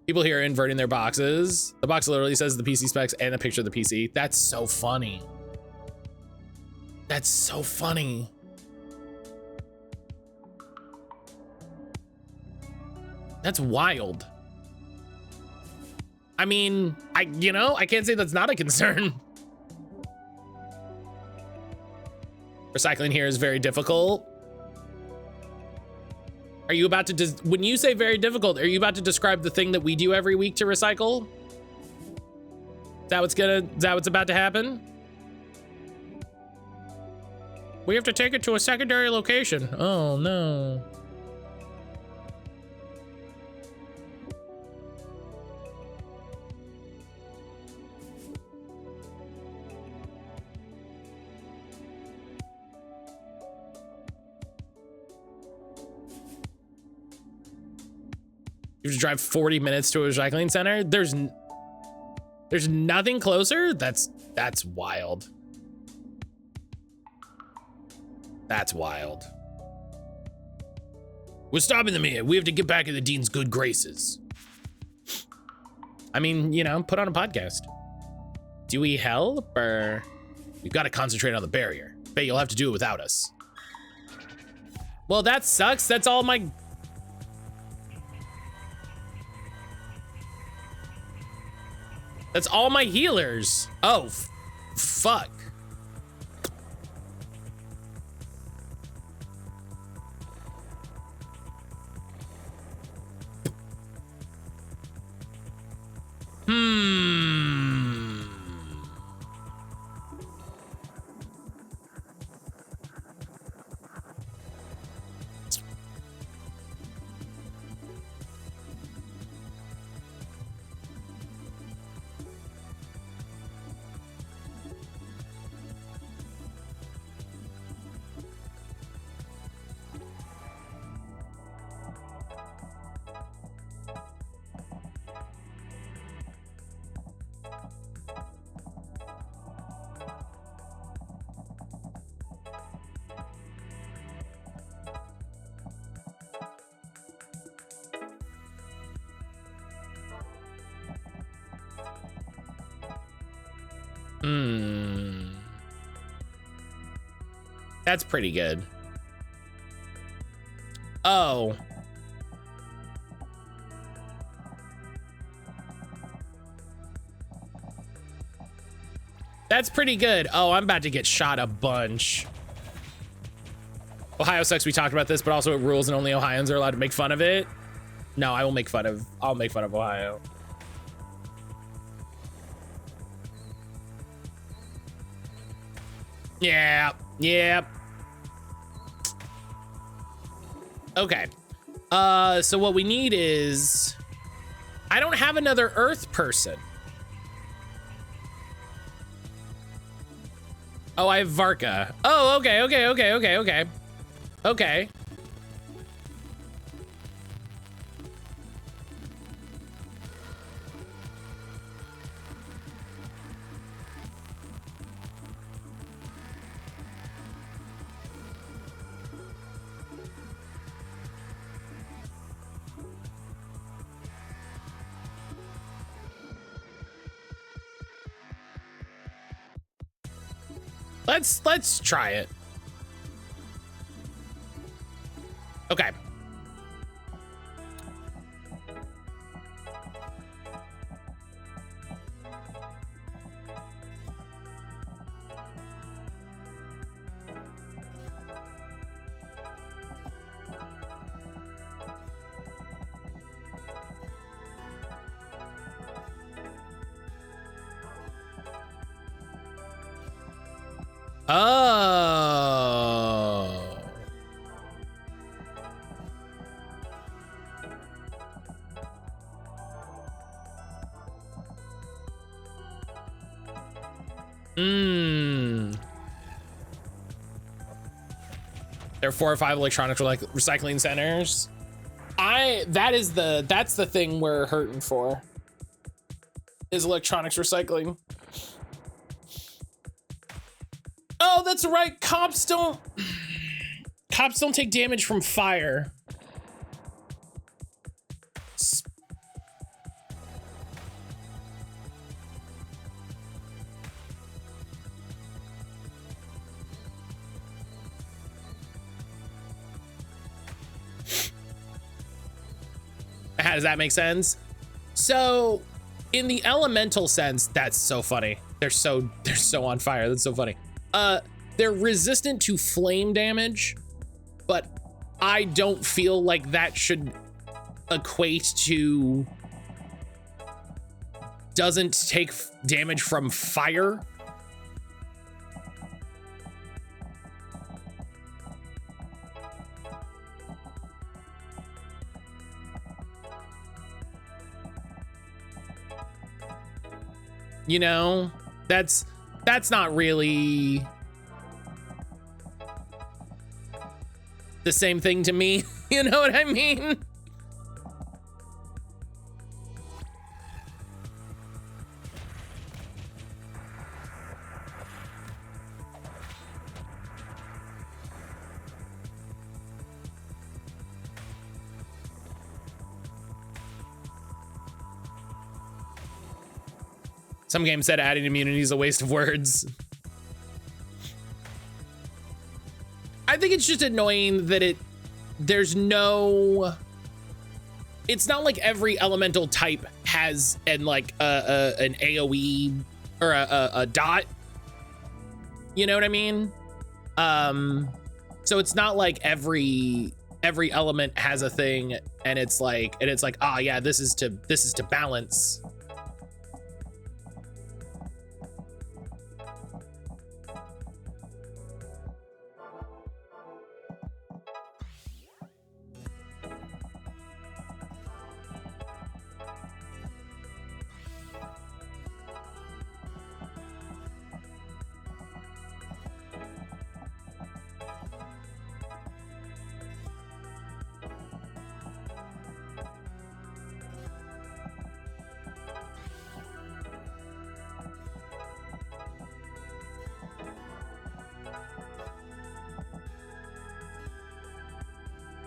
People here are inverting their boxes. The box literally says the PC specs and a picture of the PC. That's so funny. That's so funny. That's wild. I mean, I can't say that's not a concern. Recycling here is very difficult. Are you about to, when you say very difficult, are you about to describe the thing that we do every week to recycle? Is that what's about to happen? We have to take it to a secondary location. Oh no. You have to drive 40 minutes to a recycling center. There's nothing closer. That's wild. That's wild. We're stopping them here. We have to get back in the dean's good graces. I mean, put on a podcast. Do we help or? We've got to concentrate on the barrier. Faye, you'll have to do it without us. Well, that sucks. That's all my healers. Oh, fuck. That's pretty good. Oh. That's pretty good. Oh, I'm about to get shot a bunch. Ohio sucks. We talked about this, but also it rules and only Ohioans are allowed to make fun of it. No, I'll make fun of Ohio. Yeah. Okay. So what we need is, I don't have another Earth person. Oh, I have Varka. Oh, okay. Okay. Let's try it. Okay. Oh. There are 4 or 5 electronics recycling centers. That's the thing we're hurting for. Is electronics recycling. Oh, that's right. Cops don't take damage from fire. How does that make sense? So, in the elemental sense, that's so funny. They're so on fire. That's so funny. They're resistant to flame damage, but I don't feel like that should equate to doesn't take damage from fire. You know, that's not really the same thing to me. You know what I mean? Some games said adding immunity is a waste of words. I think it's just annoying that it's not like every elemental type has an AoE or a dot. You know what I mean? So it's not like every element has a thing and it's like, ah, yeah, this is to balance.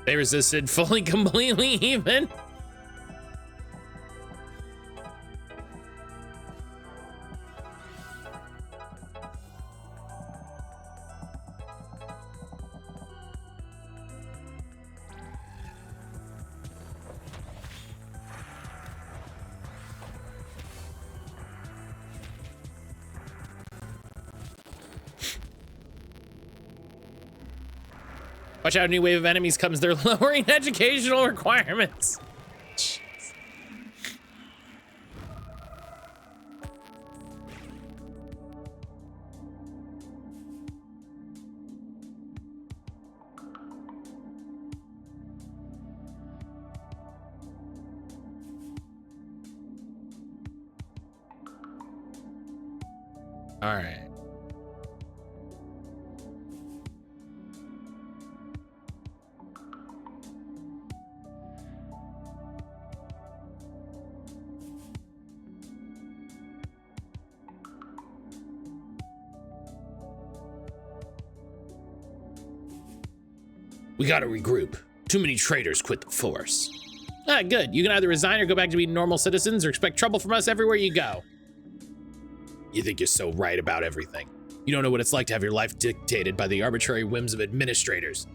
They resisted fully, completely even. Watch out, a new wave of enemies comes. They're lowering educational requirements. Jeez. All right. We gotta regroup. Too many traitors quit the force. Ah, good. You can either resign or go back to being normal citizens or expect trouble from us everywhere you go. You think you're so right about everything. You don't know what it's like to have your life dictated by the arbitrary whims of administrators.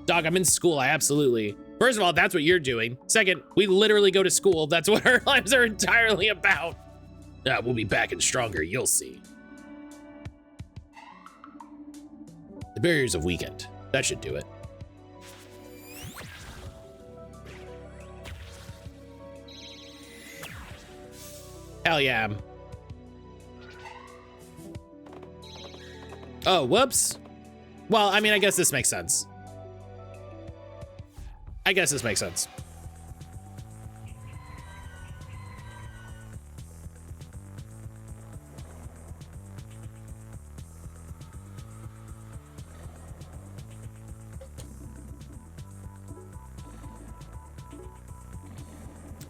Dog, I'm in school, I absolutely. First of all, that's what you're doing. Second, we literally go to school. That's what our lives are entirely about. We'll be back and stronger, you'll see. The barriers have weakened. That should do it. Hell yeah. Oh, whoops. Well, I mean, I guess this makes sense.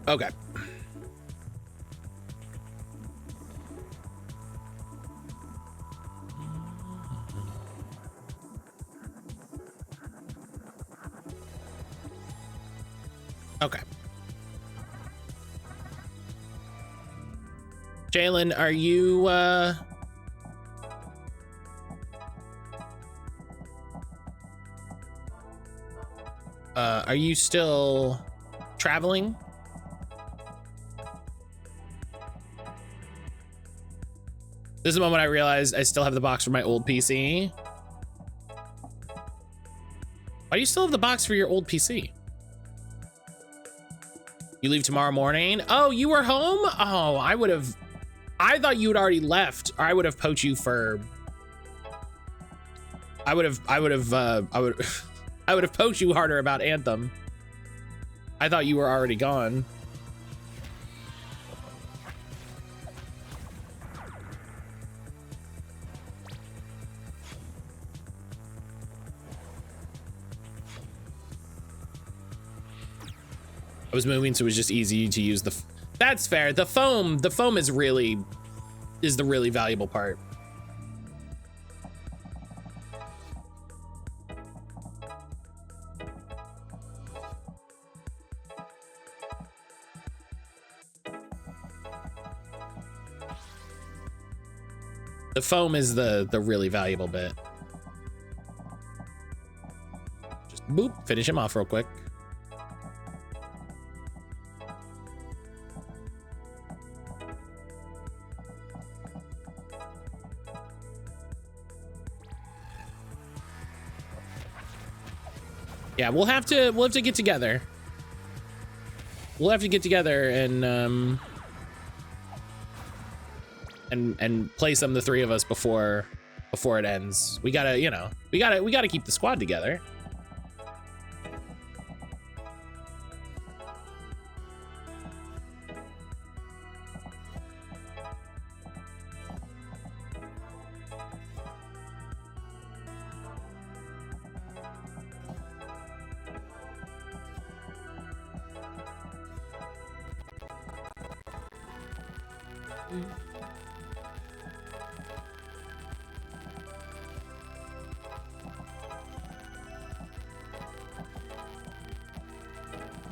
Okay. Okay. Jalen, are you, are you still traveling? This is the moment I realized I still have the box for my old PC. Why do you still have the box for your old PC? You leave tomorrow morning? Oh, you were home? Oh, I thought you had already left, or I would have poached you for, I would have poached you harder about Anthem. I thought you were already gone. I was moving, so it was just easy to use the, that's fair. The foam is the really valuable part. The foam is the really valuable bit. Just boop, finish him off real quick. Yeah, we'll have to get together. We'll have to get together and play some, the three of us, before it ends. We gotta, you know, we gotta keep the squad together.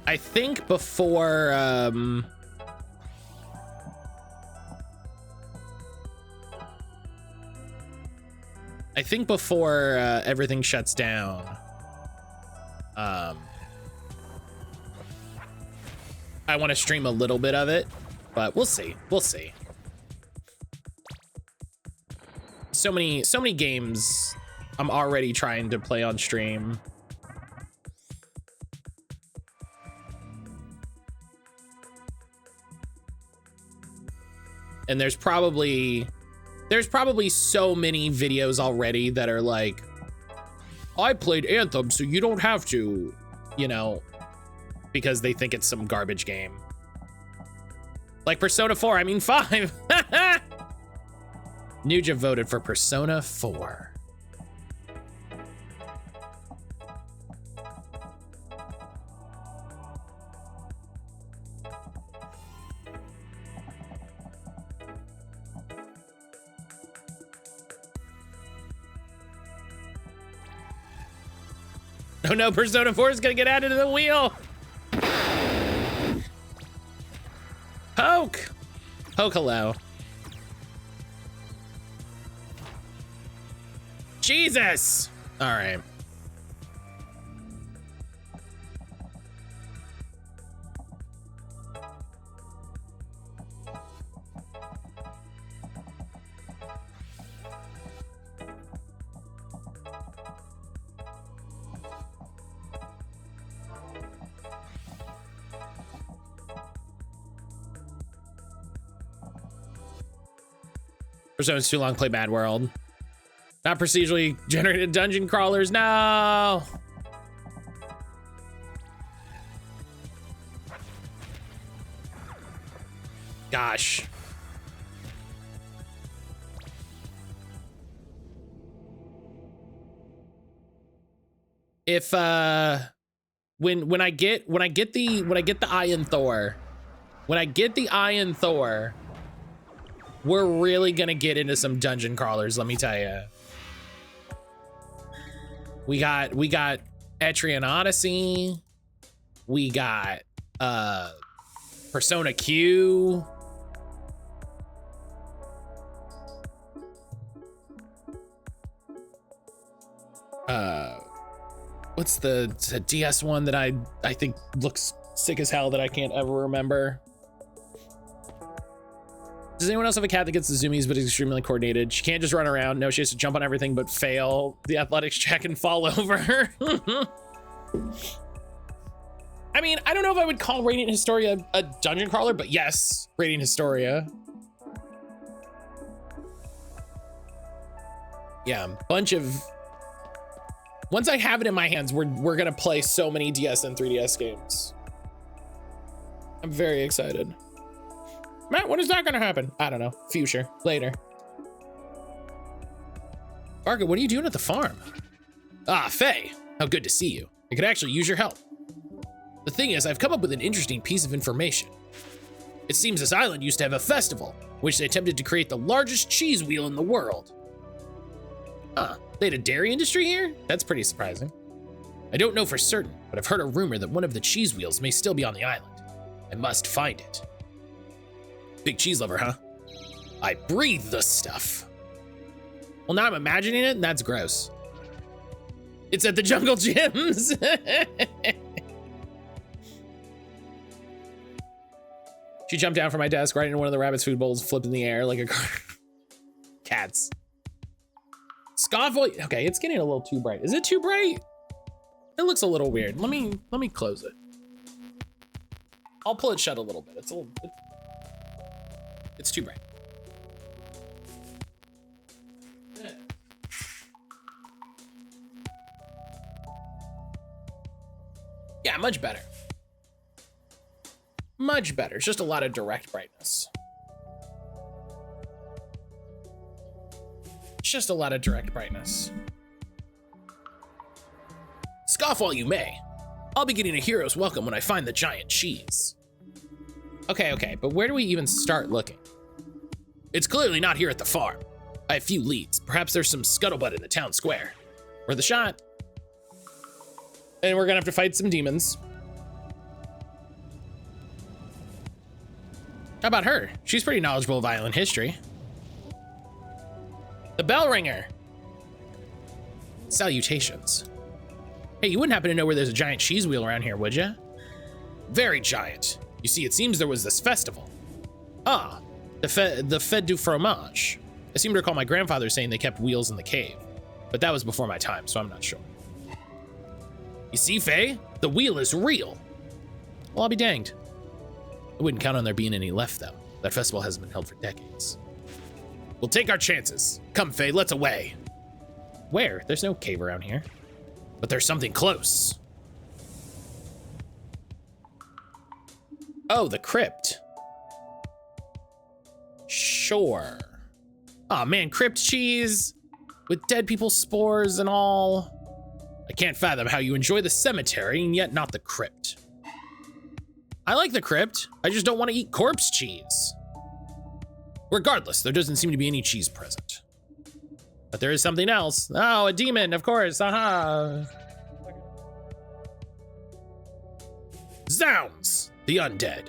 I think before everything shuts down, I want to stream a little bit of it, but we'll see. So many games I'm already trying to play on stream. And there's probably so many videos already that are like, I played Anthem, so you don't have to, you know, because they think it's some garbage game. Like Persona 4, I mean 5. Nuja voted for Persona 4. Oh no, Persona 4 is gonna get added to the wheel. Poke, hello. Jesus! All right. Persona's too long, play Mad World. Not procedurally generated dungeon crawlers, no! Gosh. If when I get the Iron Thor, we're really gonna get into some dungeon crawlers, let me tell you. We got Etrian Odyssey. We got Persona Q. What's the DS one that I think looks sick as hell that I can't ever remember? Does anyone else have a cat that gets the zoomies but is extremely coordinated? She can't just run around. No, she has to jump on everything but fail the athletics check and fall over. I mean, I don't know if I would call Radiant Historia a dungeon crawler, but yes, Radiant Historia. Yeah, bunch of... Once I have it in my hands, we're gonna play so many DS and 3DS games. I'm very excited. Matt, when is that gonna happen? I don't know. Future. Later. Barker, what are you doing at the farm? Ah, Faye. How good to see you. I could actually use your help. The thing is, I've come up with an interesting piece of information. It seems this island used to have a festival, which they attempted to create the largest cheese wheel in the world. Huh. They had a dairy industry here? That's pretty surprising. I don't know for certain, but I've heard a rumor that one of the cheese wheels may still be on the island. I must find it. Big cheese lover, huh? I breathe the stuff. Well, now I'm imagining it, and that's gross. It's at the Jungle Gyms. She jumped down from my desk right into one of the rabbit's food bowls, flipped in the air like a car. Cats. Scoffle. Okay, it's getting a little too bright. Is it too bright? It looks a little weird. Let me close it. I'll pull it shut a little bit. It's too bright. Yeah, much better. Much better. It's just a lot of direct brightness. It's just a lot of direct brightness. Scoff all you may. I'll be getting a hero's welcome when I find the giant cheese. Okay, but where do we even start looking? It's clearly not here at the farm. I have few leads. Perhaps there's some scuttlebutt in the town square. Worth a shot. And we're gonna have to fight some demons. How about her? She's pretty knowledgeable of island history. The bell ringer. Salutations. Hey, you wouldn't happen to know where there's a giant cheese wheel around here, would you? Very giant. You see, it seems there was this festival. Ah, the Fête du Fromage. I seem to recall my grandfather saying they kept wheels in the cave, but that was before my time, so I'm not sure. You see, Faye? The wheel is real. Well, I'll be danged. I wouldn't count on there being any left, though. That festival hasn't been held for decades. We'll take our chances. Come, Faye, let's away. Where? There's no cave around here. But there's something close. Oh, the crypt. Sure. Aw, man, crypt cheese with dead people's spores and all. I can't fathom how you enjoy the cemetery and yet not the crypt. I like the crypt. I just don't want to eat corpse cheese. Regardless, there doesn't seem to be any cheese present. But there is something else. Oh, a demon, of course. Aha. Zounds, the undead.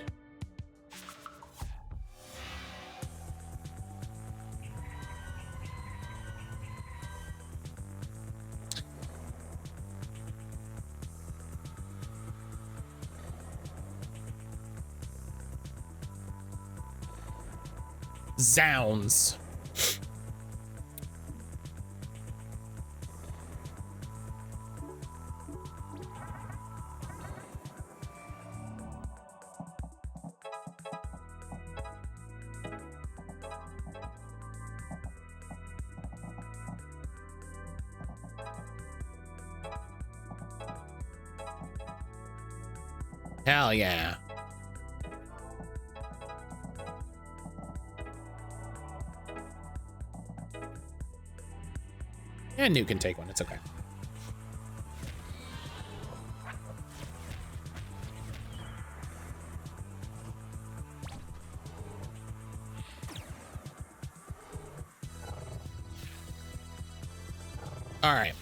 Zounds. Hell yeah. And New can take one, it's okay. All right.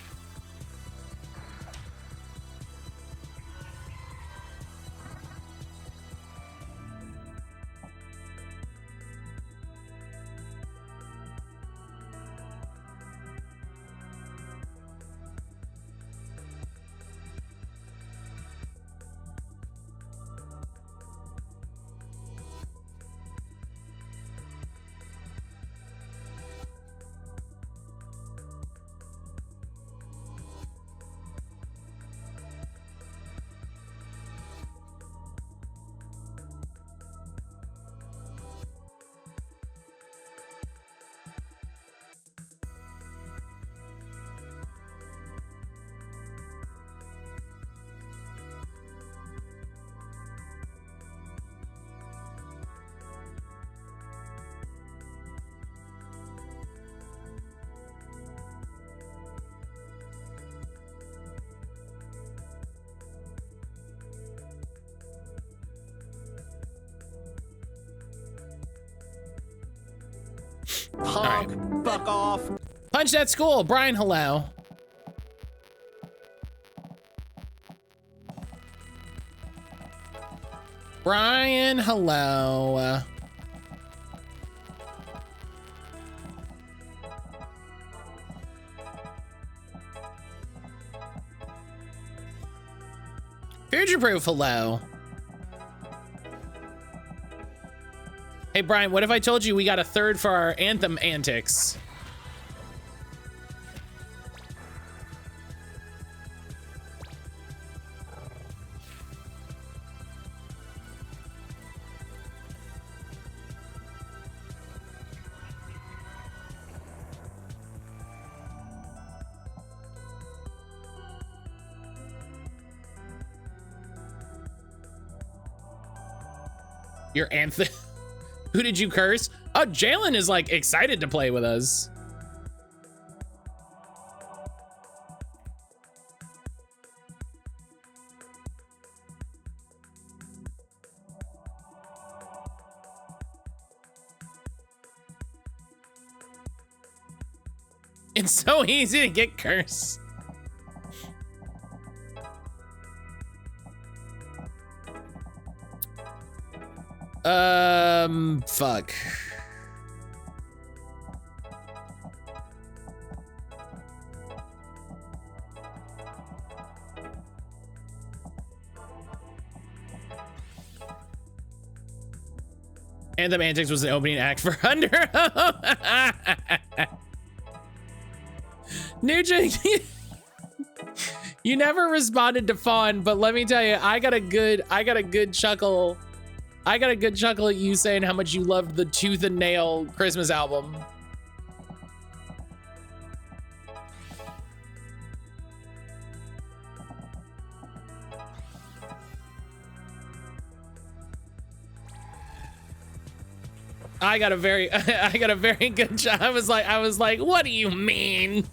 Honk, right. fuck off. Punch that school. Brian, hello. Brian, hello. Future Proof, hello. Hey, Brian, what if I told you we got a third for our anthem antics? Your anthem? Who did you curse? Oh, Jalen is like excited to play with us. It's so easy to get cursed. Fuck. Anthem Antics was an opening act for Under. Nugent, you never responded to Fawn, but let me tell you, I got a good chuckle. I got a good chuckle at you saying how much you loved the Tooth and Nail Christmas album. I got a very good job. I was like, what do you mean?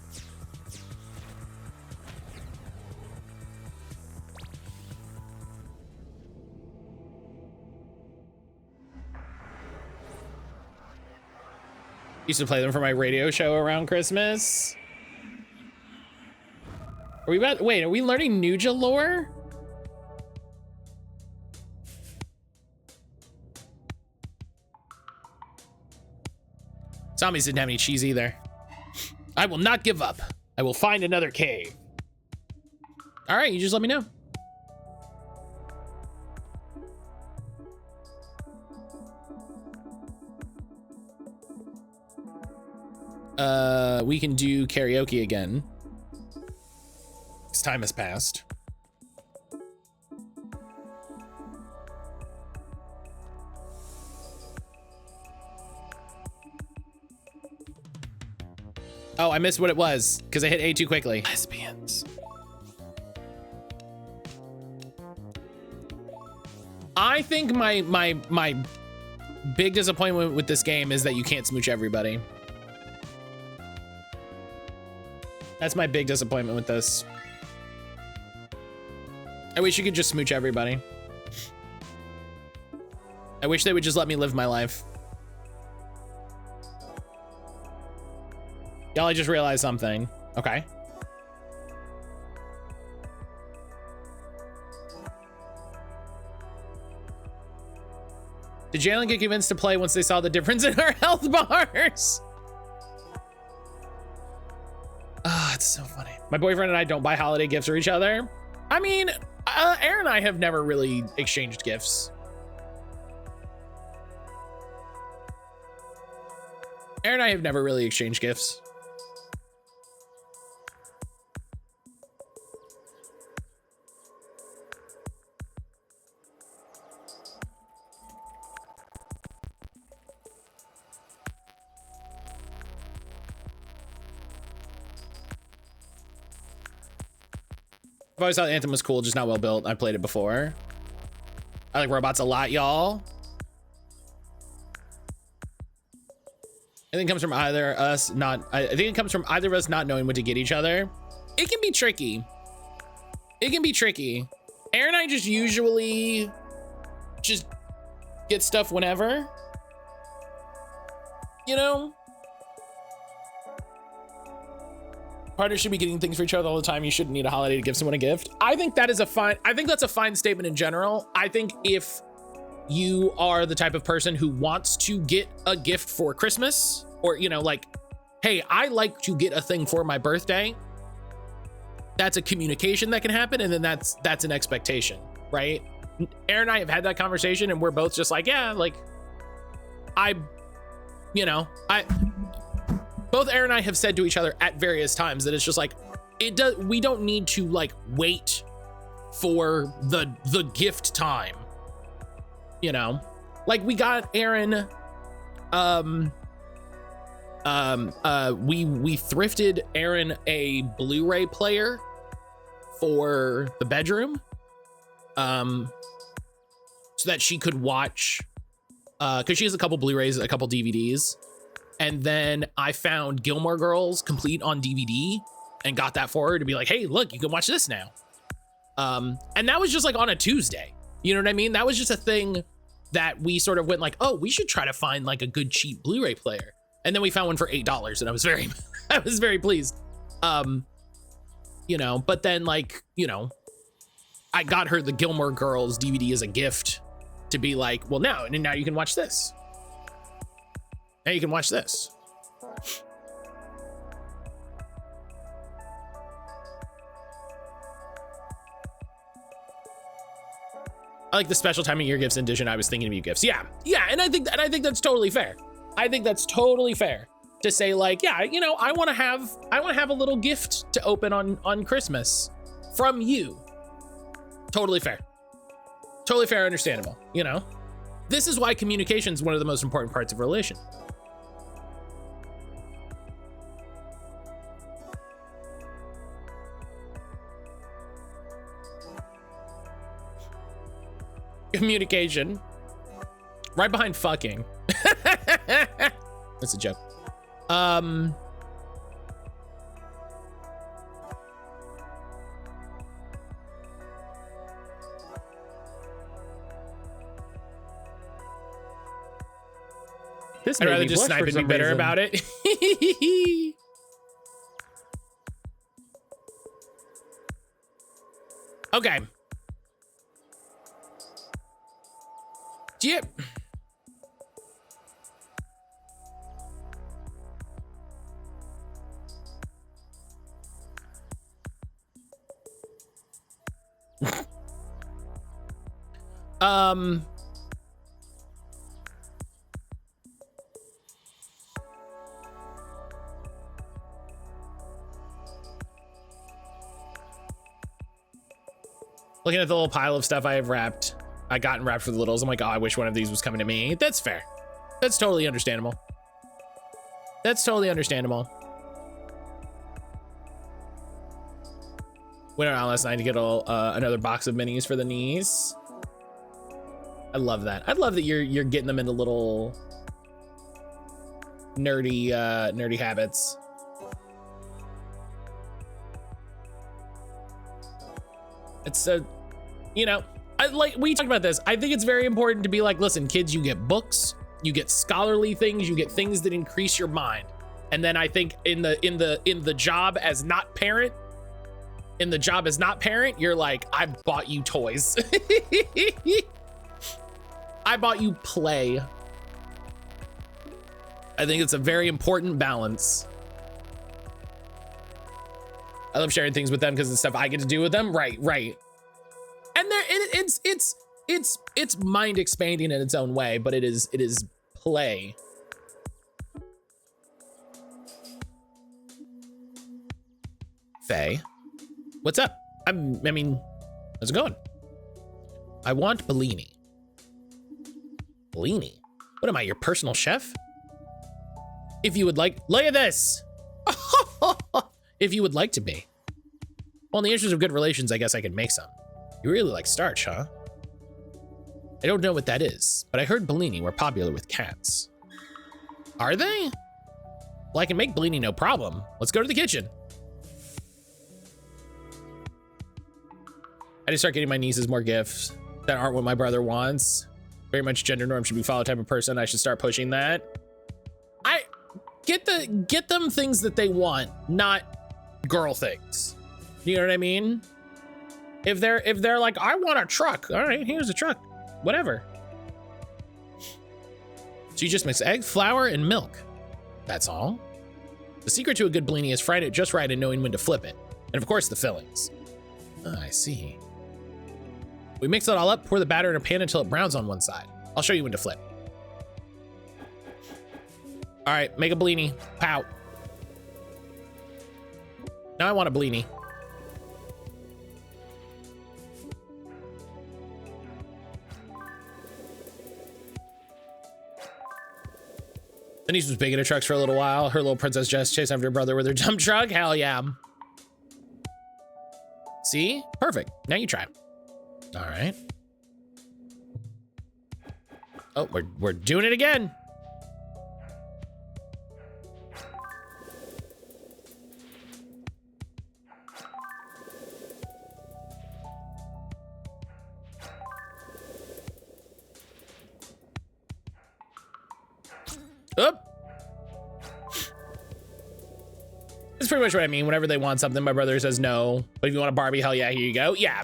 Used to play them for my radio show around Christmas. Are we learning Nuja lore? Zombies didn't have any cheese either. I will not give up. I will find another cave. All right, you just let me know. We can do karaoke again. This time has passed. Oh, I missed what it was because I hit A too quickly. Lesbians. I think my big disappointment with this game is that you can't smooch everybody. That's my big disappointment with this. I wish you could just smooch everybody. I wish they would just let me live my life. Y'all, I just realized something. Okay. Did Jalen get convinced to play once they saw the difference in our health bars? Ah, it's so funny. My boyfriend and I don't buy holiday gifts for each other. I mean, Aaron and I have never really exchanged gifts. Aaron and I have never really exchanged gifts. I've always thought Anthem was cool, just not well built. I played it before. I like robots a lot, y'all. I think it comes from either us not. I think it comes from either of us not knowing what to get each other. It can be tricky. It can be tricky. Aaron and I just usually just get stuff whenever. You know? Partners should be getting things for each other all the time. You shouldn't need a holiday to give someone a gift. I think that is a fine, I think that's a fine statement in general. I think if you are the type of person who wants to get a gift for Christmas, or, you know, like, hey, I like to get a thing for my birthday, that's a communication that can happen. And then that's an expectation, right? Aaron and I have had that conversation and we're both just like, yeah, like both Aaron and I have said to each other at various times that it's just like, we don't need to like wait for the gift time, you know? Like we got Aaron, we thrifted Aaron a Blu-ray player for the bedroom, so that she could watch, cause she has a couple Blu-rays, a couple DVDs. And then I found Gilmore Girls complete on DVD and got that for her to be like, hey, look, you can watch this now. And that was just like on a Tuesday. You know what I mean? That was just a thing that we sort of went like, oh, we should try to find like a good cheap Blu-ray player. And then we found one for $8 and I was very pleased. You know, but then like, you know, I got her the Gilmore Girls DVD as a gift to be like, well, now you can watch this. Now you can watch this. I like the special time of year gifts in addition. I was thinking of you gifts. Yeah. And I think that's totally fair. I think that's totally fair to say like, yeah, you know, I want to have a little gift to open on Christmas from you. Totally fair. Totally fair. Understandable. You know, this is why communication is one of the most important parts of a relation. Communication. Right behind fucking. That's a joke. I'd rather just snipe and be bitter about it. Okay. Yep. Looking at the little pile of stuff I have wrapped. I gotten wrapped for the littles. I'm like, oh, I wish one of these was coming to me. That's fair. That's totally understandable. That's totally understandable. Went out last night to get another box of minis for the niece. I love that. I love that you're getting them into little nerdy habits. It's a, you know, we talked about this. I think it's very important to be like, listen, kids, you get books, you get scholarly things, you get things that increase your mind. And then I think in the job as not parent, you're like, I bought you toys. I bought you play. I think it's a very important balance. I love sharing things with them because it's stuff I get to do with them. Right. And it's mind expanding in its own way, but it is play. Faye, what's up? I mean, how's it going? I want Bellini. Bellini? What am I, your personal chef? If you would like, look at this. If you would like to be. Well, in the interest of good relations, I guess I could make some. You really like starch, huh? I don't know what that is, but I heard Bellini were popular with cats. Are they? Well, I can make Bellini no problem. Let's go to the kitchen. I just start getting my nieces more gifts that aren't what my brother wants. Very much gender norm should be followed type of person. I should start pushing that. I get them things that they want, not girl things. You know what I mean? If they're like, I want a truck. All right, here's a truck. Whatever. So you just mix egg, flour, and milk. That's all. The secret to a good Bellini is frying it just right and knowing when to flip it. And of course, the fillings. Oh, I see. We mix it all up, pour the batter in a pan until it browns on one side. I'll show you when to flip. All right, make a Bellini. Pow. Now I want a Bellini. Denise was big into trucks for a little while. Her little Princess Jess chased after her brother with her dump truck. Hell yeah. See? Perfect. Now you try. All right. Oh, we're doing it again. Oop. That's pretty much what I mean. Whenever they want something, my brother says no. But if you want a Barbie, hell yeah, here you go. Yeah.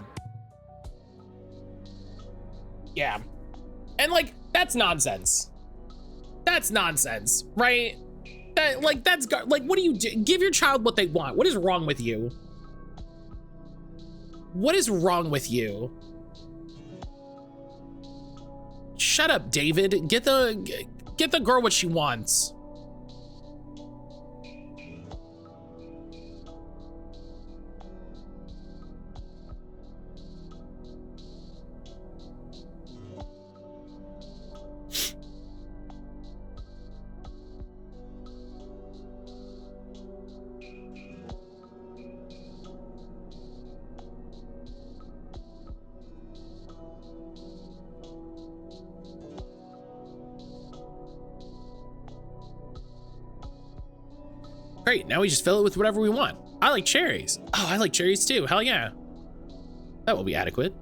Yeah. And like, that's nonsense. That's nonsense, right? That's like, what do you do? Give your child what they want. What is wrong with you? What is wrong with you? Shut up, David. Get the girl what she wants. Great, now we just fill it with whatever we want. I like cherries. Oh, I like cherries too, hell yeah. That will be adequate.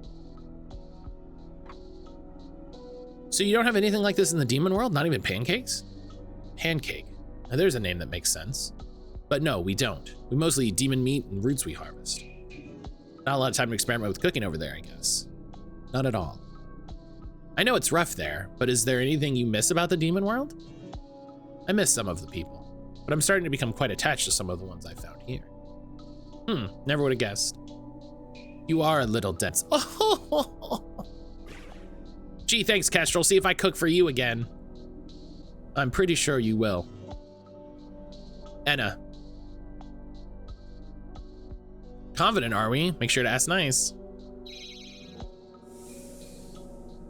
So you don't have anything like this in the demon world? Not even pancakes? Pancake. Now there's a name that makes sense. But no, we don't. We mostly eat demon meat and roots we harvest. Not a lot of time to experiment with cooking over there, I guess. Not at all. I know it's rough there, but is there anything you miss about the demon world? I miss some of the people. But I'm starting to become quite attached to some of the ones I found here. Never would have guessed. You are a little dense. Oh, gee, thanks, Kestrel. See if I cook for you again. I'm pretty sure you will. Enna. Confident, are we? Make sure to ask nice.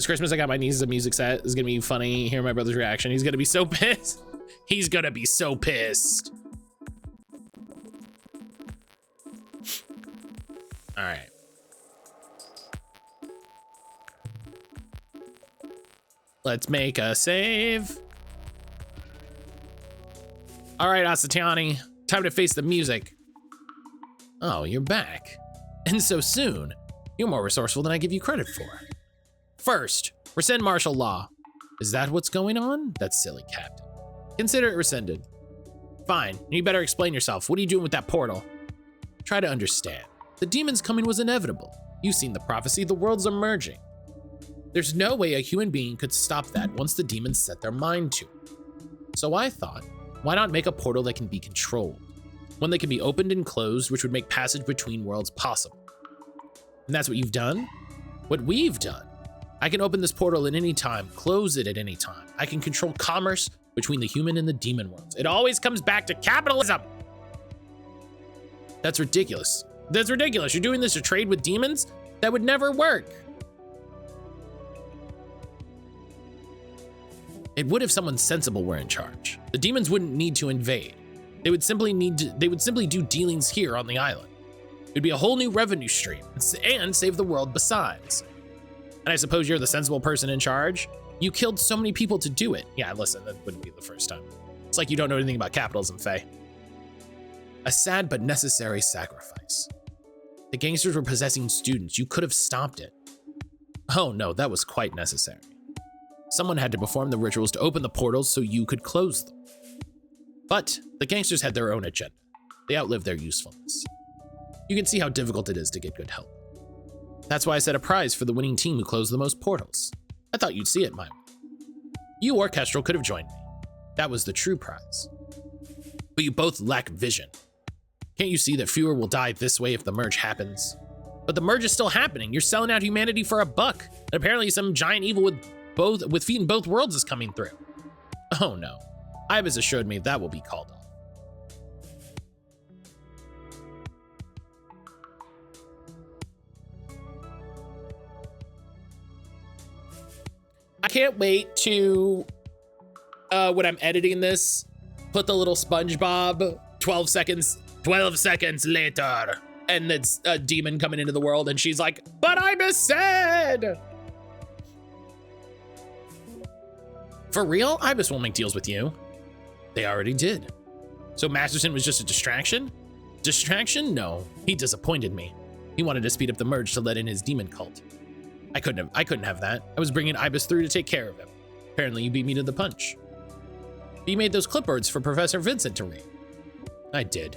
This Christmas, I got my niece a music set. It's gonna be funny. Hear my brother's reaction. He's gonna be so pissed. He's gonna be so pissed. All right. Let's make a save. All right, Asatiani, time to face the music. Oh, you're back. And so soon. You're more resourceful than I give you credit for. First, rescind martial law. Is that what's going on? That's silly, Captain. Consider it rescinded. Fine, you better explain yourself. What are you doing with that portal? Try to understand. The demon's coming was inevitable. You've seen the prophecy, the worlds are merging. There's no way a human being could stop that once the demons set their mind to it. So I thought, why not make a portal that can be controlled? One that can be opened and closed, which would make passage between worlds possible. And that's what you've done? What we've done. I can open this portal at any time, close it at any time. I can control commerce between the human and the demon worlds. It always comes back to capitalism. That's ridiculous. That's ridiculous. You're doing this to trade with demons? That would never work. It would if someone sensible were in charge. The demons wouldn't need to invade. They would simply do dealings here on the island. It'd be a whole new revenue stream and save the world besides. And I suppose you're the sensible person in charge? You killed so many people to do it. Yeah, listen, that wouldn't be the first time. It's like you don't know anything about capitalism, Faye. A sad but necessary sacrifice. The gangsters were possessing students. You could have stopped it. Oh no, that was quite necessary. Someone had to perform the rituals to open the portals so you could close them. But the gangsters had their own agenda. They outlived their usefulness. You can see how difficult it is to get good help. That's why I set a prize for the winning team who closed the most portals. I thought you'd see it my way. You or Kestrel could have joined me. That was the true prize. But you both lack vision. Can't you see that fewer will die this way if the merge happens? But the merge is still happening. You're selling out humanity for a buck. And apparently some giant evil with feet in both worlds is coming through. Oh no. Ibis assured me that will be called off. I can't wait to, when I'm editing this, put the little SpongeBob 12 seconds later, and it's a demon coming into the world, and she's like, but Ibis said! For real? Ibis won't make deals with you. They already did. So Masterson was just a distraction? Distraction? No, he disappointed me. He wanted to speed up the merge to let in his demon cult. I couldn't have that. I was bringing Ibis through to take care of him. Apparently you beat me to the punch. You made those clipboards for Professor Vincent to read. I did.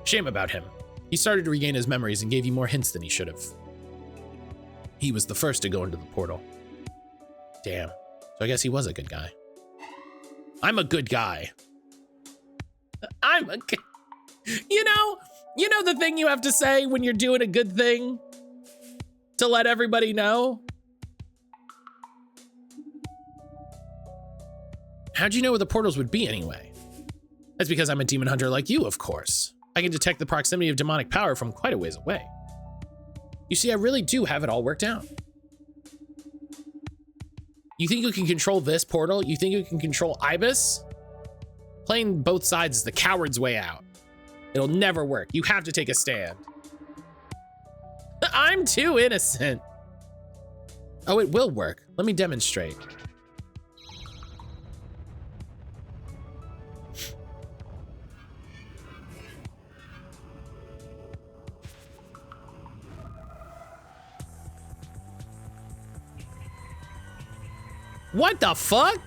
Shame about him. He started to regain his memories and gave you more hints than he should have. He was the first to go into the portal. Damn. So I guess he was a good guy. I'm a good guy. You know the thing you have to say when you're doing a good thing? To let everybody know? How'd you know where the portals would be anyway? That's because I'm a demon hunter like you, of course. I can detect the proximity of demonic power from quite a ways away. You see, I really do have it all worked out. You think you can control this portal? You think you can control Ibis? Playing both sides is the coward's way out. It'll never work. You have to take a stand. I'm too innocent. Oh, it will work. Let me demonstrate. What the fuck?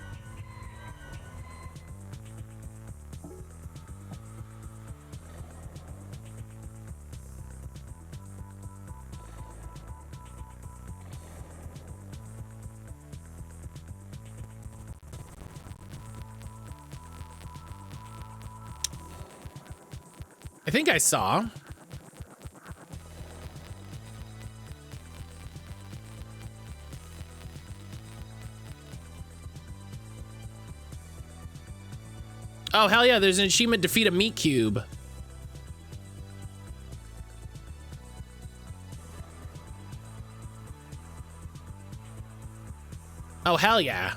I think I saw. Oh, hell yeah, there's an achievement, defeat a meat cube. Oh, hell yeah.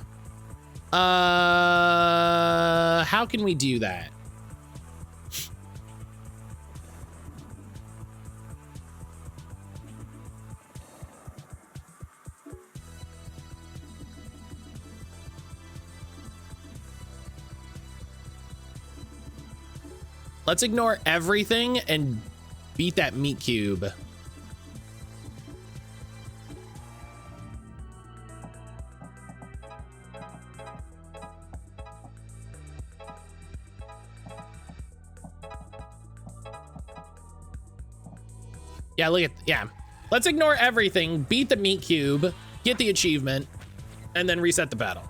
How can we do that? Let's ignore everything and beat that meat cube. Yeah, look at, yeah. Let's ignore everything, beat the meat cube, get the achievement, and then reset the battle.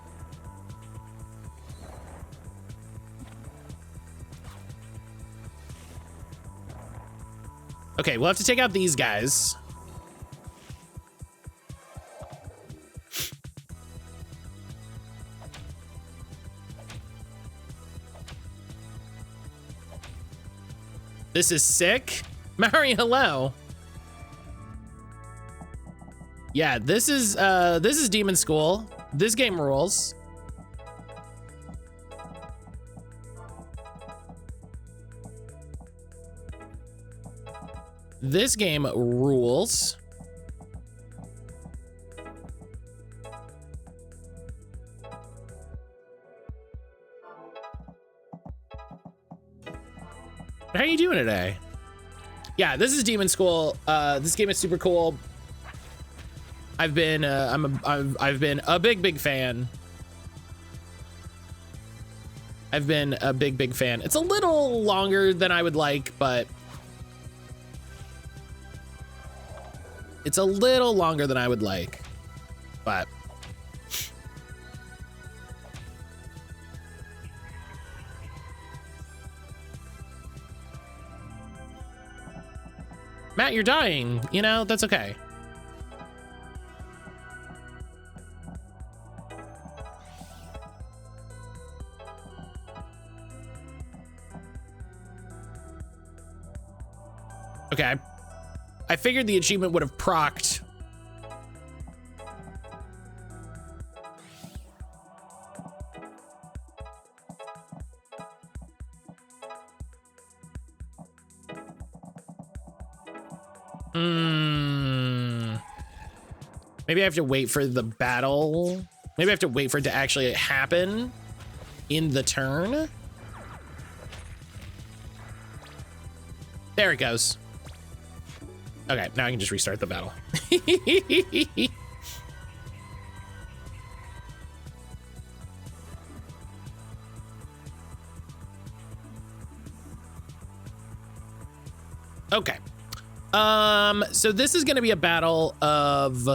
Okay, we'll have to take out these guys. This is sick. Mary, hello. Yeah, this is Demonschool. This game rules. This game rules. How are you doing today? Yeah, this is Demonschool. This game is super cool. I've been I've been a big fan. I've been a big fan. It's a little longer than I would like, but it's a little longer than I would like, but Matt, you're dying. You know, that's okay. Okay. I figured the achievement would have procced. Maybe I have to wait for the battle. Maybe I have to wait for it to actually happen in the turn. There it goes. Okay, now I can just restart the battle. Okay. So this is gonna be a battle of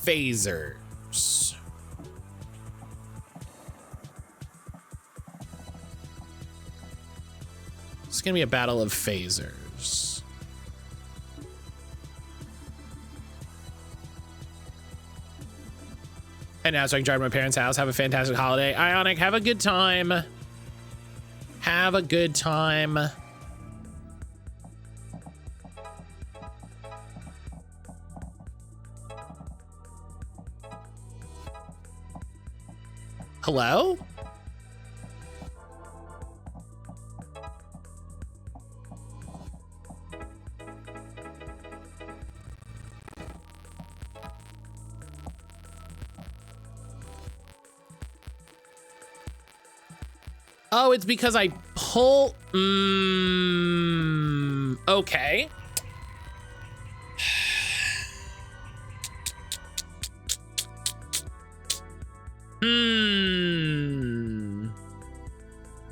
phasers. It's gonna be a battle of phasers. And now so I can drive to my parents' house, have a fantastic holiday. Ionic, have a good time. Have a good time. Hello? Oh, it's because I pull. Okay.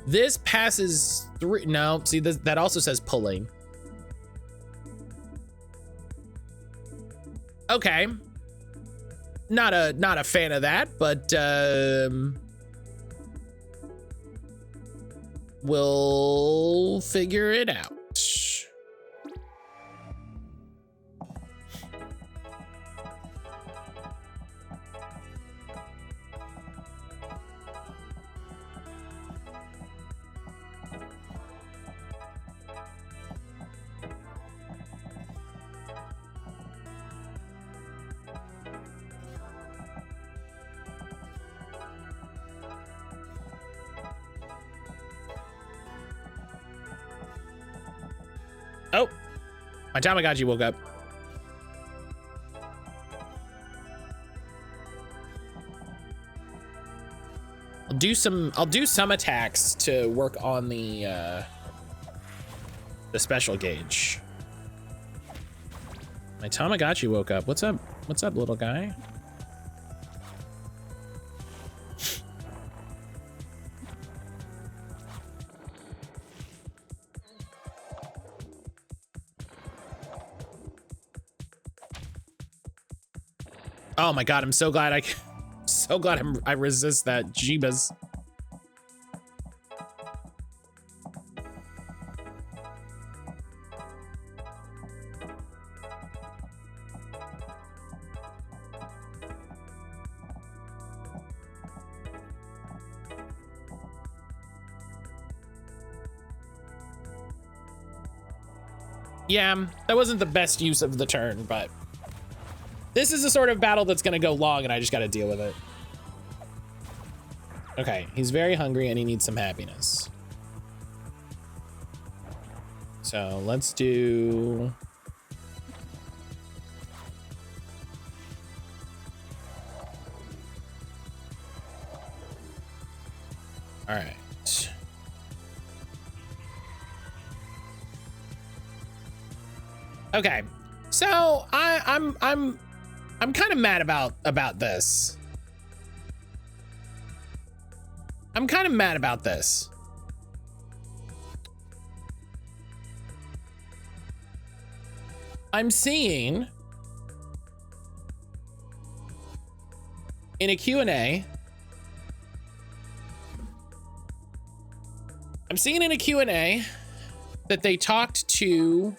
This passes through. No, see, that also says pulling. Okay. Not a fan of that, but we'll figure it out. Oh, my Tamagotchi woke up. I'll do some attacks to work on the special gauge. My Tamagotchi woke up. What's up? What's up, little guy? Oh my God, I'm so glad I resist that Jeebus. Yeah, that wasn't the best use of the turn, but this is the sort of battle that's gonna go long and I just gotta deal with it. Okay, he's very hungry and he needs some happiness. So let's do... All right. Okay, so I'm kind of mad about this. I'm kind of mad about this. I'm seeing in a Q&A, that they talked to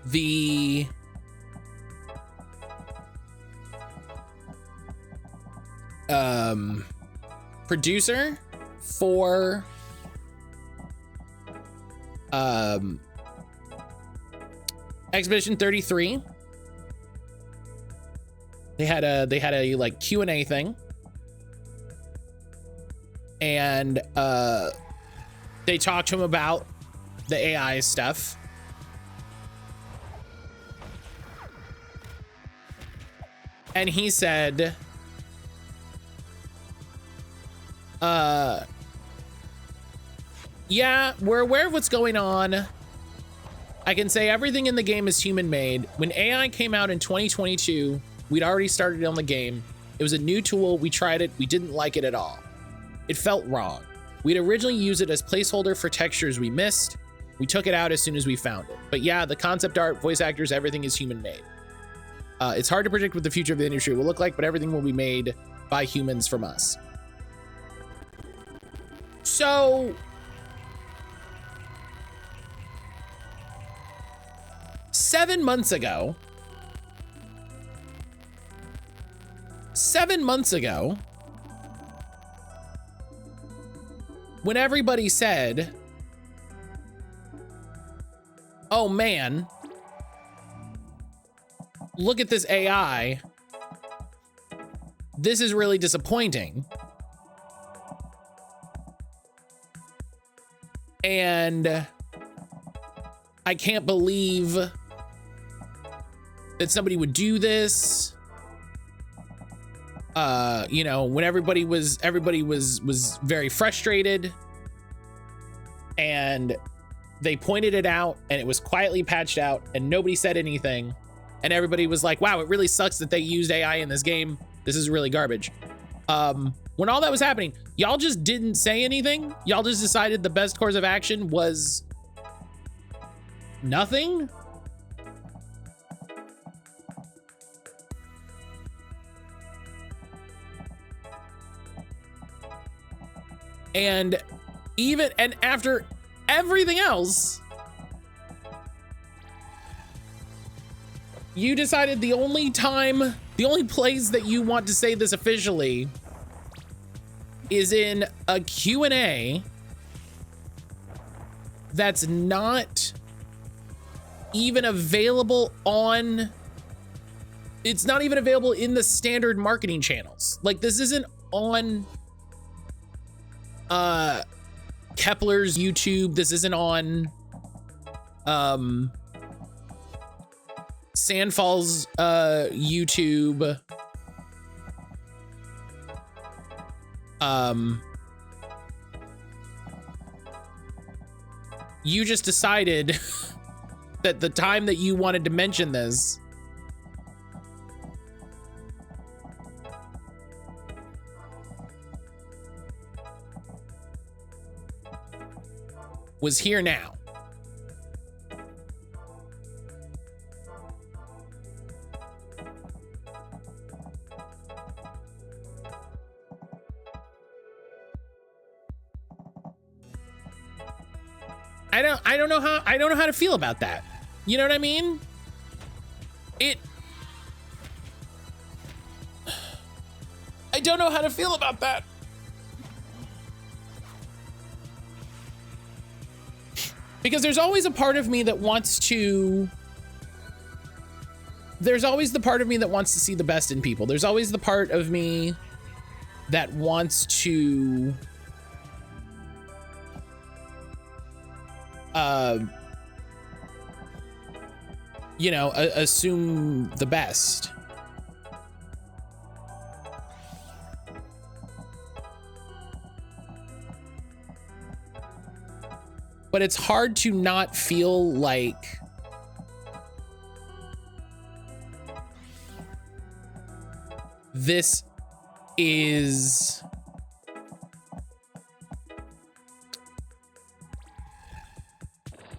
the producer for Expedition 33. They had a like Q&A thing, and they talked to him about the AI stuff. And he said, yeah, we're aware of what's going on. I can say everything in the game is human made. When AI came out in 2022, we'd already started on the game. It was a new tool. We tried it. We didn't like it at all. It felt wrong. We'd originally used it as placeholder for textures we missed. We took it out as soon as we found it. But yeah, the concept art, voice actors, everything is human made. It's hard to predict what the future of the industry will look like, but everything will be made by humans from us. So, seven months ago, when everybody said, oh man, look at this AI, this is really disappointing. And I can't believe that somebody would do this. You know, when everybody was very frustrated, and they pointed it out and it was quietly patched out and nobody said anything. And everybody was like, wow, it really sucks that they used AI in this game. This is really garbage. When all that was happening, y'all just didn't say anything. Y'all just decided the best course of action was nothing. And after everything else, you decided the only place that you want to say this officially is in a Q&A that's not even available on, it's not even available in the standard marketing channels. Like, this isn't on Kepler's YouTube. This isn't on Sandfall's YouTube. You just decided that the time that you wanted to mention this was here now. I don't know how to feel about that. You know what I mean? I don't know how to feel about that. Because there's always a part of me that wants to... There's always the part of me that wants to see the best in people. There's always the part of me that wants to... you know, assume the best. But it's hard to not feel like this is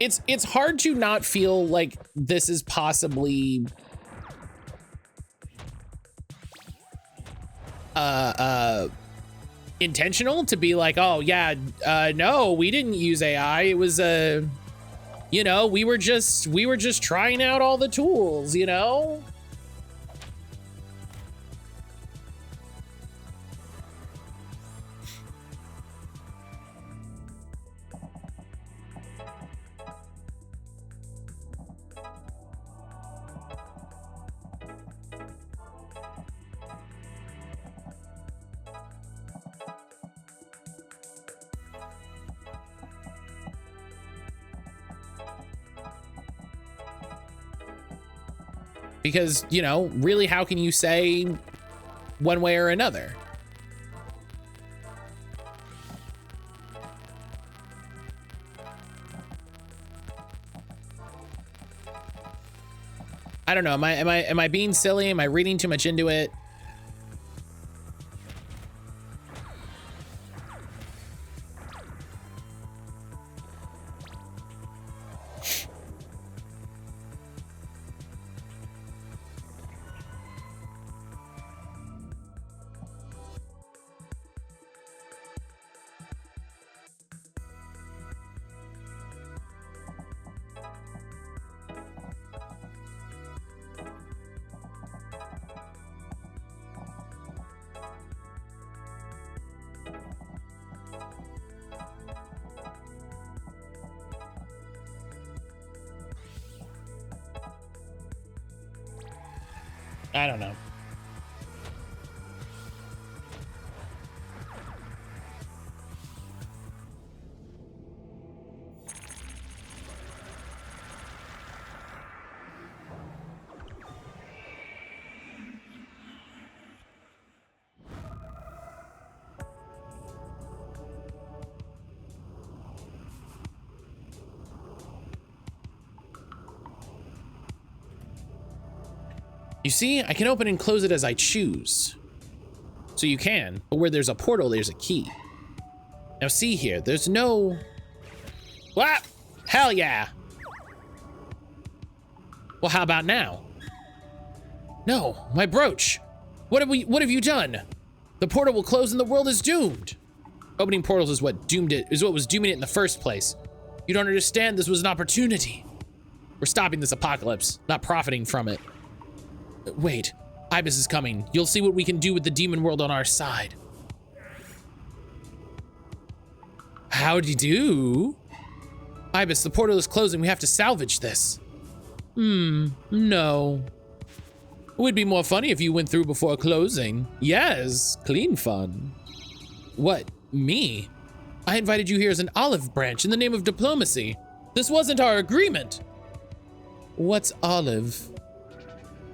it's hard to not feel like this is possibly intentional, to be like, oh yeah, no, we didn't use AI. It was you know, we were just trying out all the tools, you know? Because, you know, really, how can you say one way or another? I don't know. Am I being silly? Am I reading too much into it? I don't know. You see, I can open and close it as I choose. So you can, but where there's a portal, there's a key. Now see here, there's no... What? Hell yeah. Well, how about now? No, my brooch. What have you done? The portal will close and the world is doomed. Opening portals is what was dooming it in the first place. You don't understand, this was an opportunity. We're stopping this apocalypse, not profiting from it. Wait, Ibis is coming. You'll see what we can do with the demon world on our side. Howdy do? Ibis, the portal is closing. We have to salvage this. No. It would be more funny if you went through before closing. Yes, clean fun. What, me? I invited you here as an olive branch in the name of diplomacy. This wasn't our agreement. What's olive?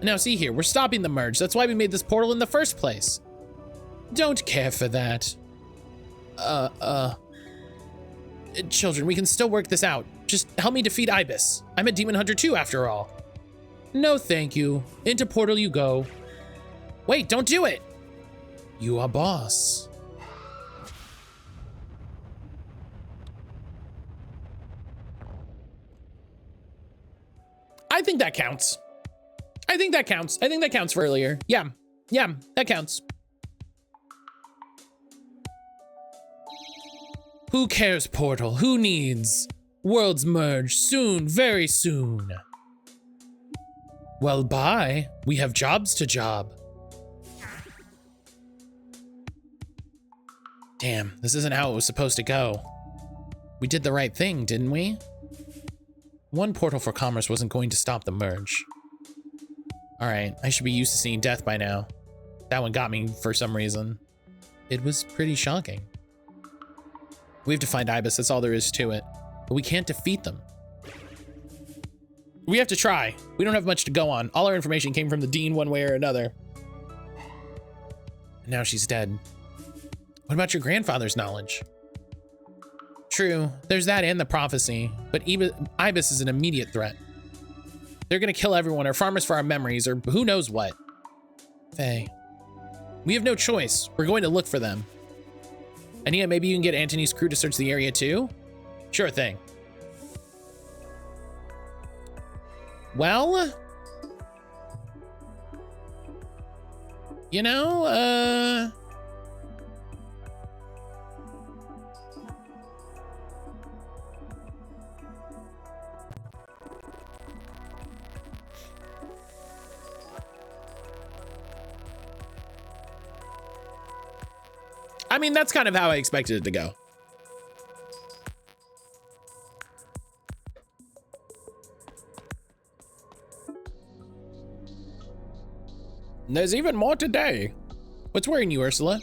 Now see here, we're stopping the merge. That's why we made this portal in the first place. Don't care for that. Children, we can still work this out. Just help me defeat Ibis. I'm a demon hunter too, after all. No, thank you. Into portal you go. Wait, don't do it. You are boss. I think that counts. I think that counts. I think that counts for earlier. Yeah, that counts. Who cares, portal? Who needs? Worlds merge soon, very soon. Well, bye. We have jobs to job. Damn, this isn't how it was supposed to go. We did the right thing, didn't we? One portal for commerce wasn't going to stop the merge. All right, I should be used to seeing death by now. That one got me for some reason. It was pretty shocking. We have to find Ibis, that's all there is to it. But we can't defeat them. We have to try. We don't have much to go on. All our information came from the Dean one way or another. And now she's dead. What about your grandfather's knowledge? True, there's that and the prophecy, but Ibis is an immediate threat. They're gonna kill everyone, or farm us for our memories, or who knows what. Faye, we have no choice. We're going to look for them. And yeah, maybe you can get Antony's crew to search the area too? Sure thing. Well, you know, I mean, that's kind of how I expected it to go. There's even more today. What's worrying you, Ursula?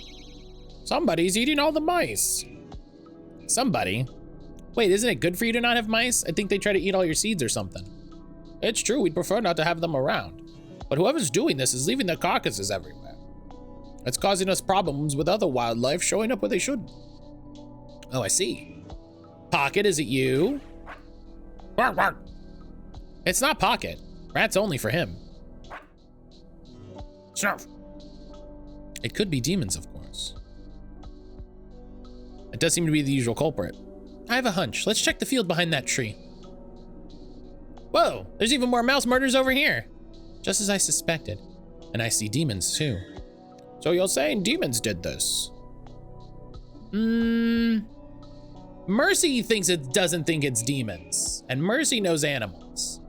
Somebody's eating all the mice. Somebody? Wait, isn't it good for you to not have mice? I think they try to eat all your seeds or something. It's true, we'd prefer not to have them around. But whoever's doing this is leaving their carcasses everywhere. It's causing us problems with other wildlife showing up where they shouldn't. Oh, I see. Pocket, is it you? Bark, bark. It's not Pocket. Rat's only for him. Snarf. It could be demons, of course. It does seem to be the usual culprit. I have a hunch. Let's check the field behind that tree. Whoa, there's even more mouse murders over here. Just as I suspected. And I see demons too. So you're saying demons did this? Mercy thinks it doesn't think it's demons, and Mercy knows animals.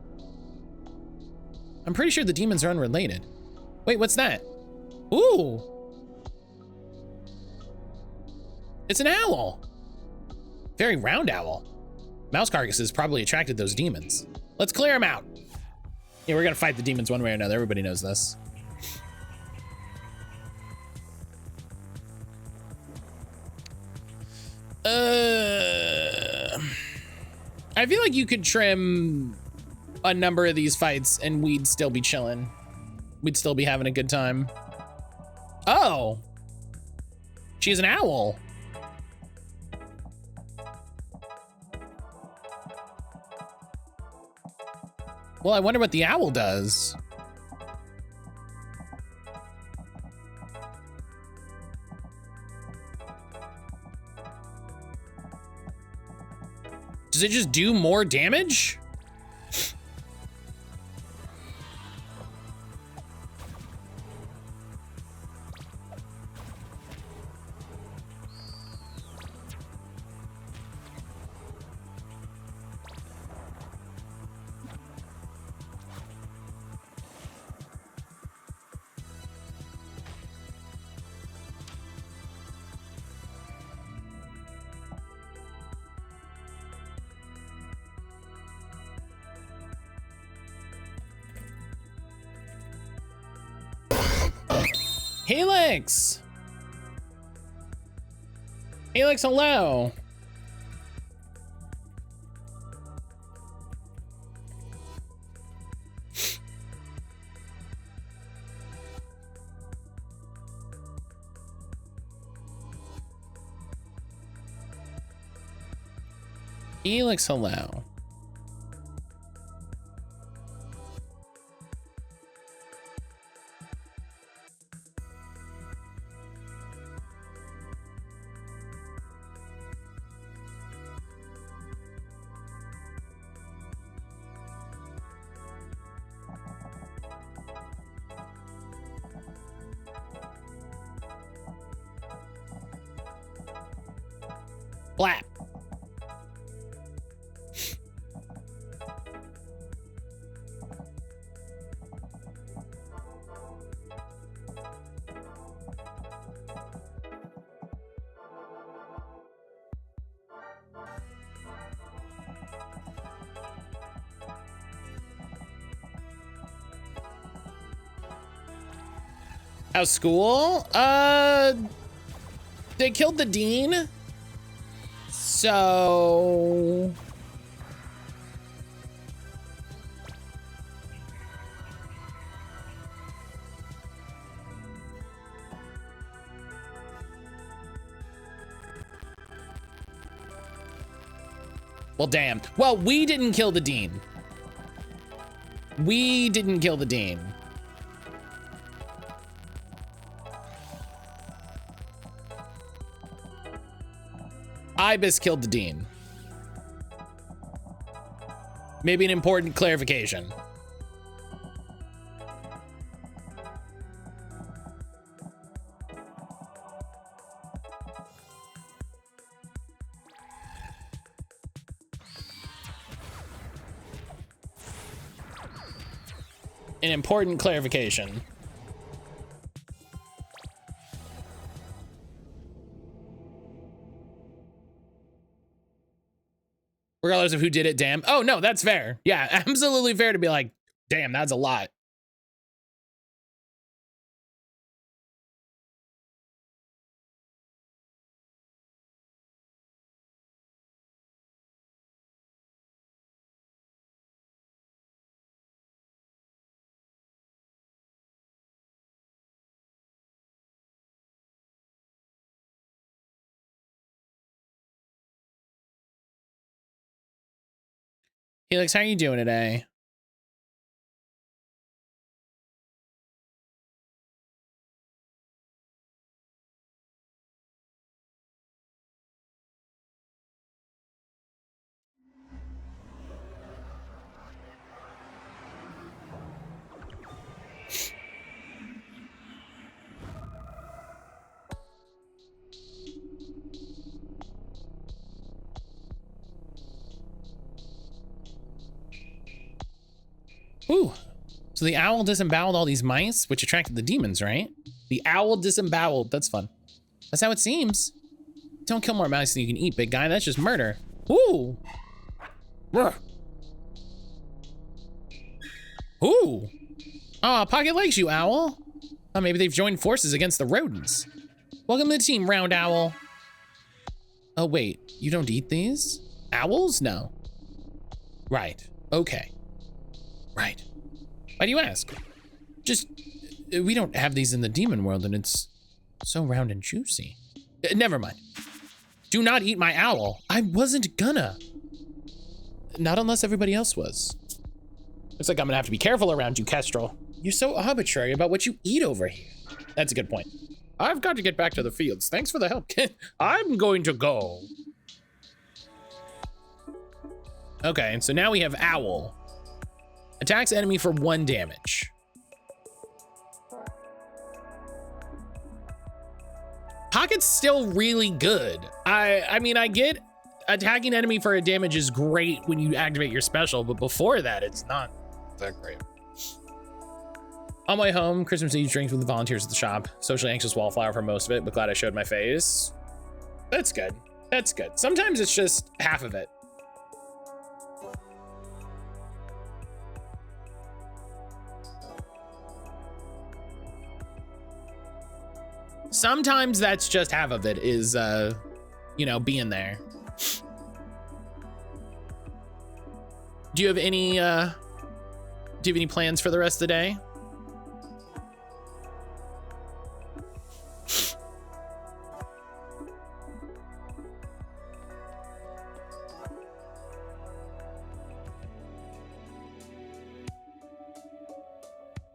I'm pretty sure the demons are unrelated. Wait, what's that? Ooh. It's an owl. Very round owl. Mouse carcasses probably attracted those demons. Let's clear them out. Yeah, we're gonna fight the demons one way or another. Everybody knows this. I feel like you could trim a number of these fights and we'd still be chilling. We'd still be having a good time. Oh, she's an owl. Well, I wonder what the owl does. Does it just do more damage? Helix! Helix, hello! Helix, hello. Flap. How's school? They killed the dean. So well, damn. Well, we didn't kill the dean. We didn't kill the dean. Ibis killed the dean. Maybe an important clarification. An important clarification. Regardless of who did it, damn. Oh, no, that's fair. Yeah, absolutely fair to be like, damn, that's a lot. Helix, how are you doing today? Ooh. So the owl disemboweled all these mice, which attracted the demons, right? The owl disemboweled. That's fun. That's how it seems. Don't kill more mice than you can eat, big guy. That's just murder. Ooh. Ruh. Ooh. Aw, pocket legs, you owl. Oh, maybe they've joined forces against the rodents. Welcome to the team, Round Owl. Oh, wait. You don't eat these? Owls? No. Right. Okay. Right. Why do you ask? Just, we don't have these in the demon world and it's so round and juicy. Never mind. Do not eat my owl. I wasn't gonna. Not unless everybody else was. Looks like I'm gonna have to be careful around you, Kestrel. You're so arbitrary about what you eat over here. That's a good point. I've got to get back to the fields. Thanks for the help. I'm going to go. Okay, and so now we have Owl. Attacks enemy for 1 damage. Pocket's still really good. I mean, I get attacking enemy for a damage is great when you activate your special, but before that, it's not that great. On my way home, Christmas Eve drinks with the volunteers at the shop. Socially anxious wallflower for most of it, but glad I showed my face. That's good. That's good. Sometimes it's just half of it. Sometimes that's just half of it is, you know, being there. Do you have any plans for the rest of the day?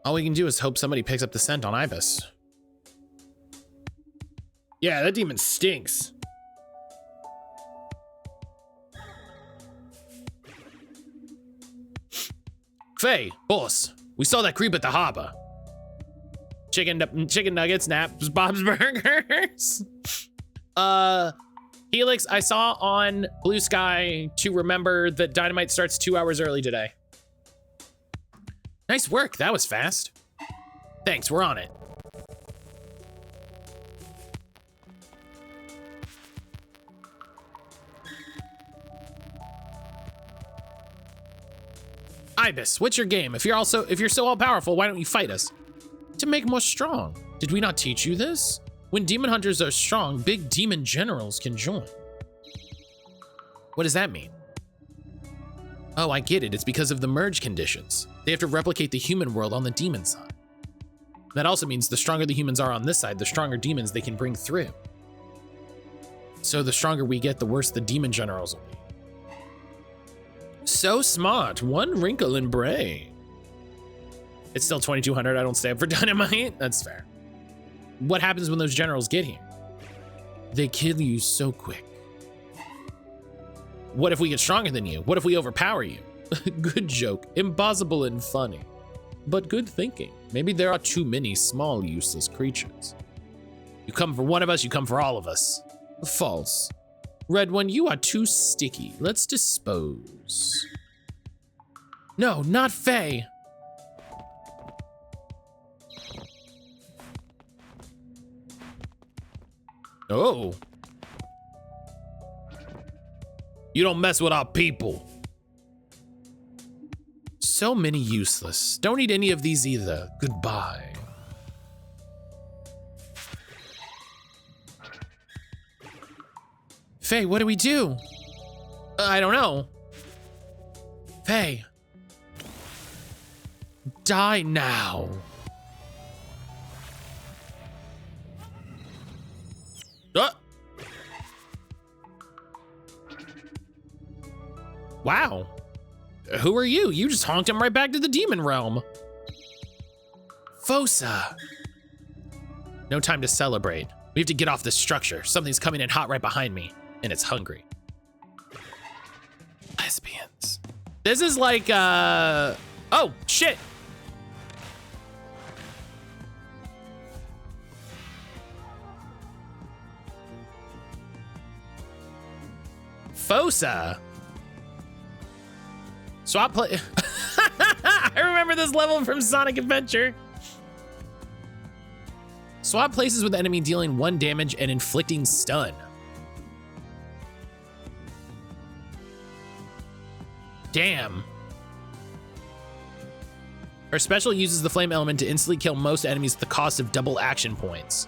All we can do is hope somebody picks up the scent on Ibis. Yeah, that demon stinks. Faye, boss, we saw that creep at the harbor. Chicken nuggets, naps, Bob's Burgers. Helix, I saw on Blue Sky to remember that Dynamite starts 2 hours early today. Nice work, that was fast. Thanks, we're on it. Ibis, what's your game? If you're so all powerful, why don't you fight us? To make more strong. Did we not teach you this? When demon hunters are strong, big demon generals can join. What does that mean? Oh, I get it. It's because of the merge conditions. They have to replicate the human world on the demon side. That also means the stronger the humans are on this side, the stronger demons they can bring through. So the stronger we get, the worse the demon generals will be. So smart, one wrinkle in brain. It's still 2200, I don't stay up for Dynamite. That's fair. What happens when those generals get here? They kill you so quick. What if we get stronger than you? What if we overpower you? Good joke, impossible and funny. But good thinking. Maybe there are too many small useless creatures. You come for one of us, you come for all of us. False. Red one, you are too sticky. Let's dispose. No, not Faye. Oh. You don't mess with our people. So many useless. Don't need any of these either. Goodbye. Faye, what do we do? I don't know. Faye. Die now. Wow. Who are you? You just honked him right back to the demon realm. Fosa. No time to celebrate. We have to get off this structure. Something's coming in hot right behind me, and it's hungry. Lesbians. This is like, oh, shit. Fosa. Swap play. I remember this level from Sonic Adventure. Swap places with enemy dealing 1 damage and inflicting stun. Damn. Her special uses the flame element to instantly kill most enemies at the cost of double action points.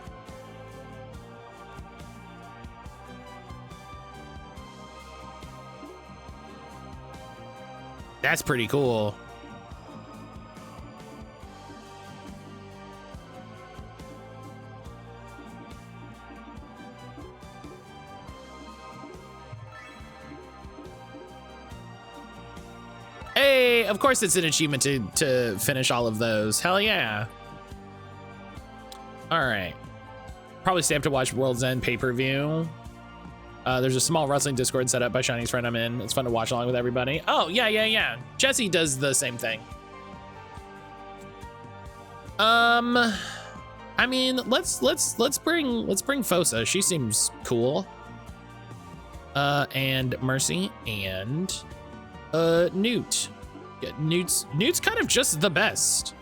That's pretty cool. Hey, of course it's an achievement to finish all of those. Hell yeah. All right. Probably stay up to watch World's End pay-per-view. There's a small wrestling Discord set up by Shiny's friend I'm in. It's fun to watch along with everybody. Oh, yeah. Jesse does the same thing. I mean, let's bring Fosa. She seems cool. And Mercy and Newt. Yeah, Newt's kind of just the best.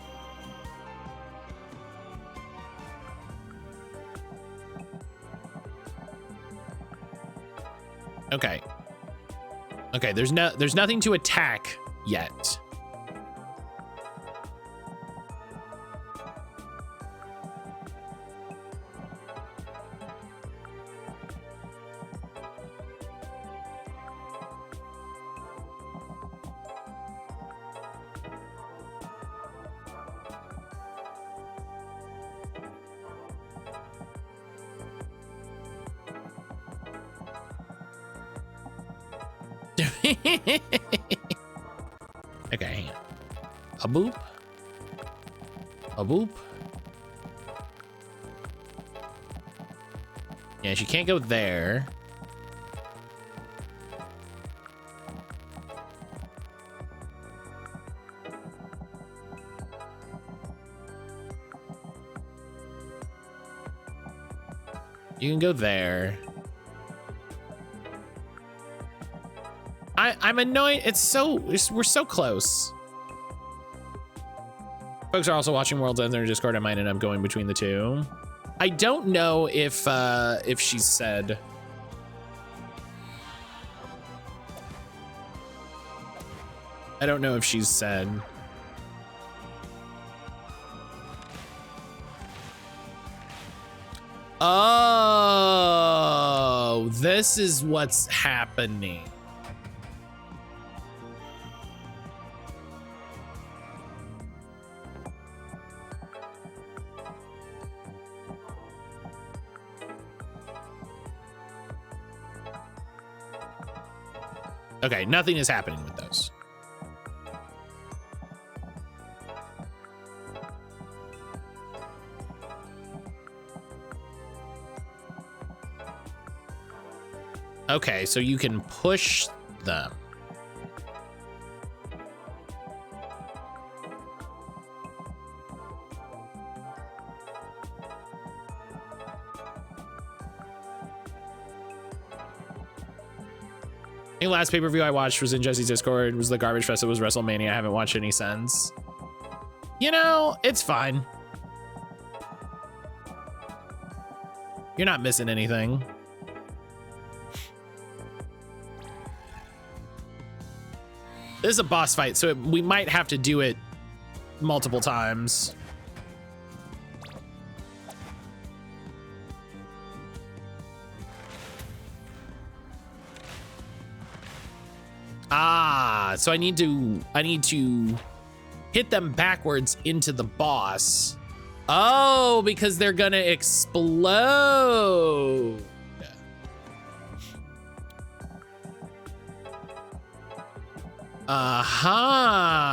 Okay. Okay, there's nothing to attack yet. Okay, hang on. A boop. A boop. Yeah, she can't go there. You can go there. I'm annoyed. We're so close. Folks are also watching World's End in their Discord. I might end up going between the two. I don't know if she said. I don't know if she's said. Oh, this is what's happening. Okay, nothing is happening with those. Okay, so you can push them. The last pay-per-view I watched was in Jesse's Discord. It was the Garbage Fest. It was WrestleMania. I haven't watched any since. You know, it's fine. You're not missing anything. This is a boss fight, so we might have to do it multiple times. Ah, so I need to hit them backwards into the boss. Oh, because they're gonna explode. Aha.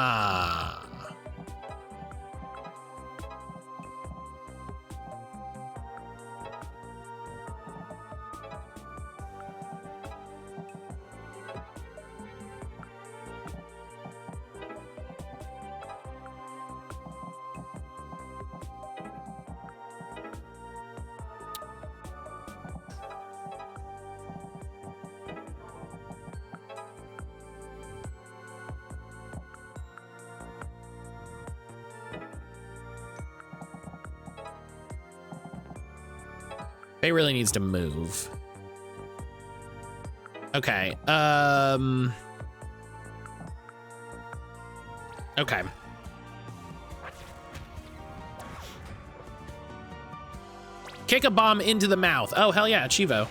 Faye really needs to move. Okay. Okay. Kick a bomb into the mouth. Oh, hell yeah, Chivo.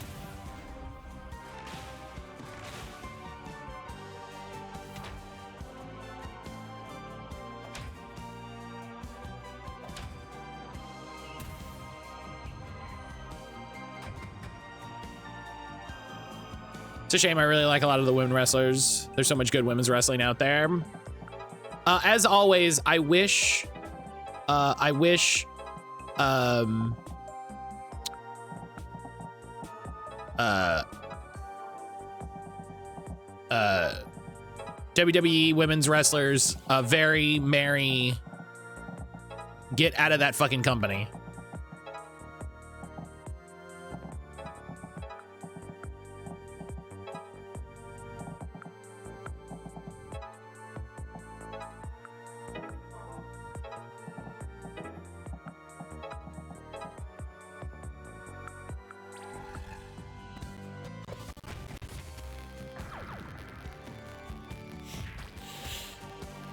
It's a shame. I really like a lot of the women wrestlers. There's so much good women's wrestling out there. As always, I wish WWE women's wrestlers, very merry, get out of that fucking company.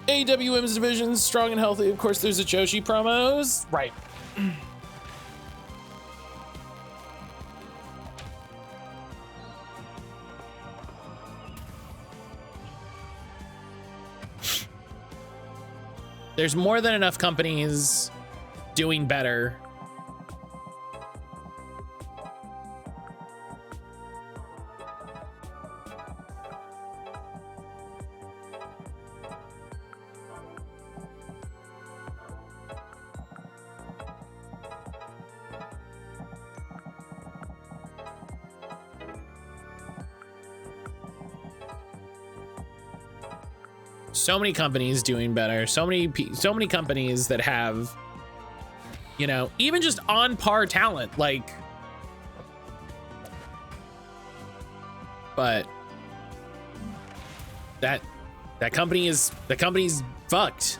AEW Women's Division, strong and healthy. Of course, there's the Joshi promos. Right. There's more than enough companies doing better. So many companies doing better. So many companies that have, you know, even just on par talent, like. But that company's fucked.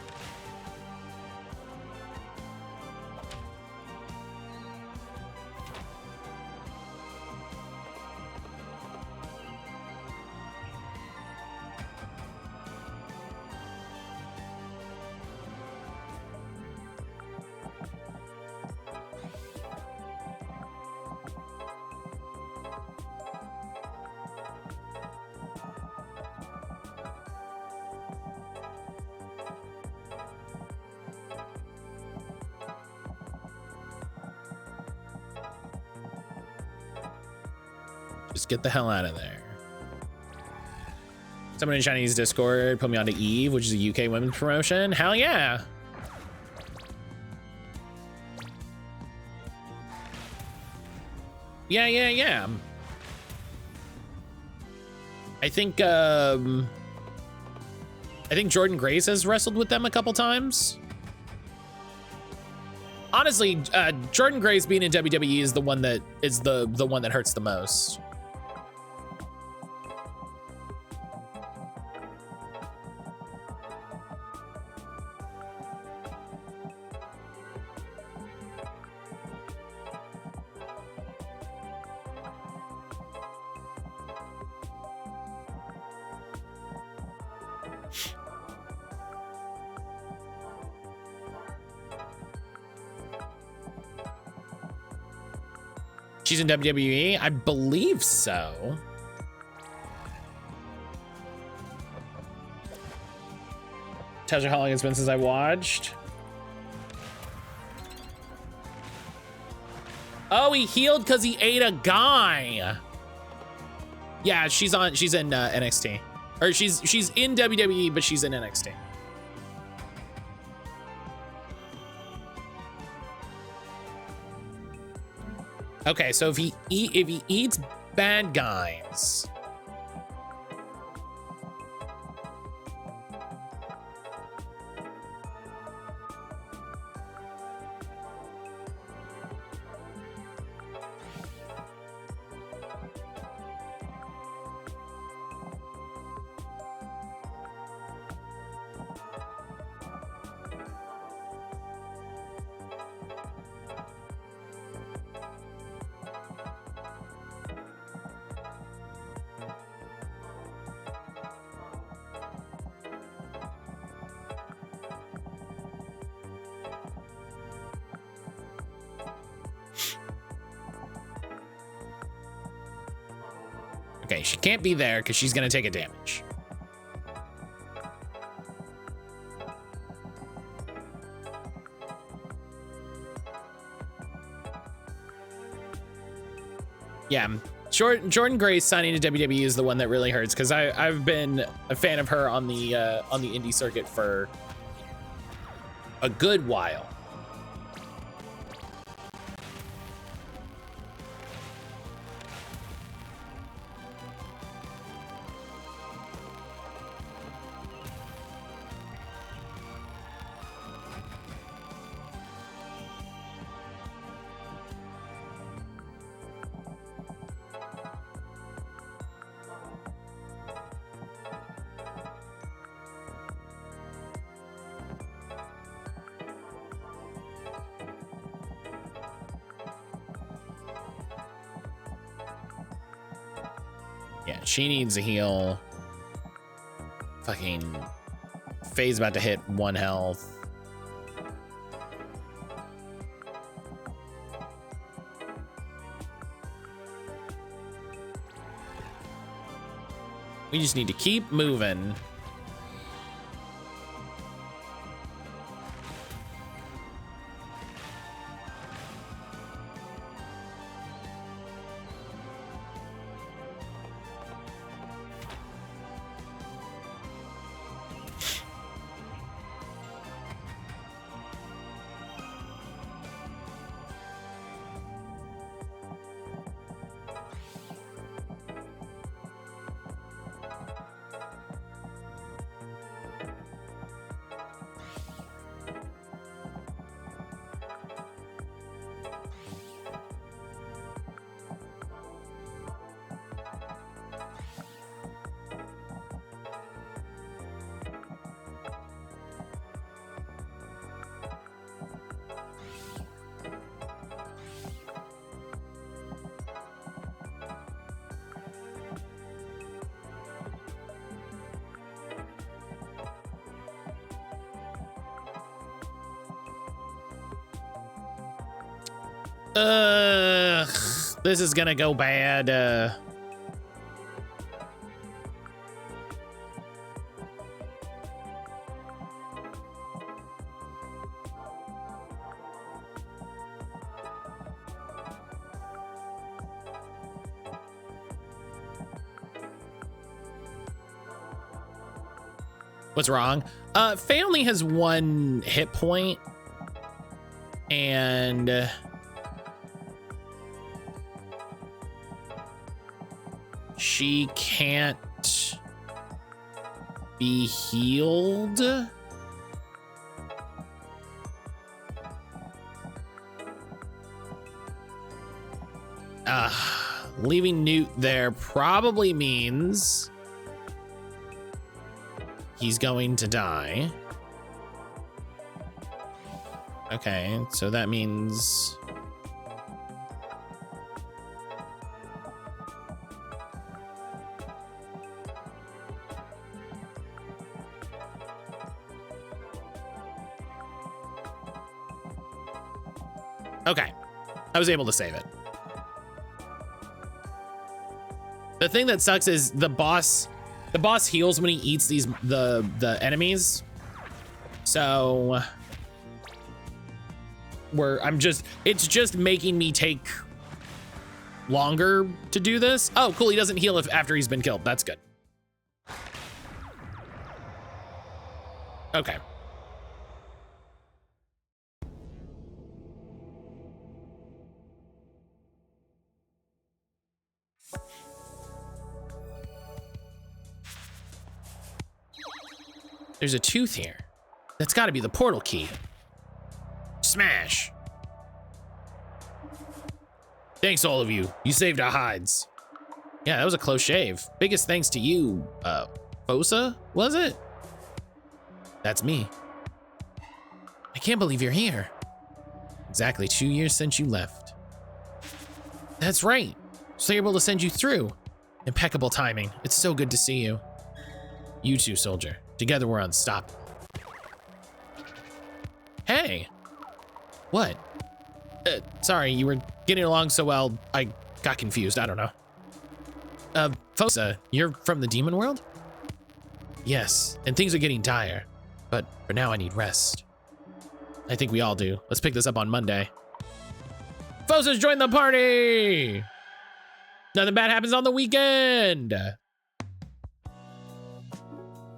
Just get the hell out of there. Someone in Chinese Discord put me onto Eve, which is a UK women's promotion. Hell yeah. Yeah. I think Jordan Grace has wrestled with them a couple times. Honestly, Jordan Grace being in WWE is the one that the one that hurts the most. She's in WWE? I believe so. Tells you how long it's been since I watched. Oh, he healed because he ate a guy. Yeah, she's in NXT. Or she's in WWE, but she's in NXT. Okay, so if he eats bad guys. Okay, she can't be there because she's gonna take a damage. Yeah, Jordan Grace signing to WWE is the one that really hurts because I've been a fan of her on the indie circuit for a good while. Yeah, she needs a heal. Fucking Faye's about to hit 1 health. We just need to keep moving. This is gonna go bad. What's wrong? Faye only has 1 hit point, and she can't be healed. Leaving Newt there probably means he's going to die. Okay, so that means okay, I was able to save it. The thing that sucks is the boss heals when he eats the enemies. So it's just making me take longer to do this. Oh, cool. He doesn't heal after he's been killed. That's good. Okay. There's a tooth here. That's got to be the portal key. Smash. Thanks, all of you. You saved our hides. Yeah, that was a close shave. Biggest thanks to you, Fosa, was it? That's me. I can't believe you're here. Exactly 2 years since you left. That's right. So able to send you through. Impeccable timing. It's so good to see you. You too, soldier. Together we're unstoppable. Hey. What? Sorry, you were getting along so well, I got confused. I don't know. Fosa, you're from the demon world? Yes, and things are getting dire. But for now, I need rest. I think we all do. Let's pick this up on Monday. Fosa's joined the party! Nothing bad happens on the weekend!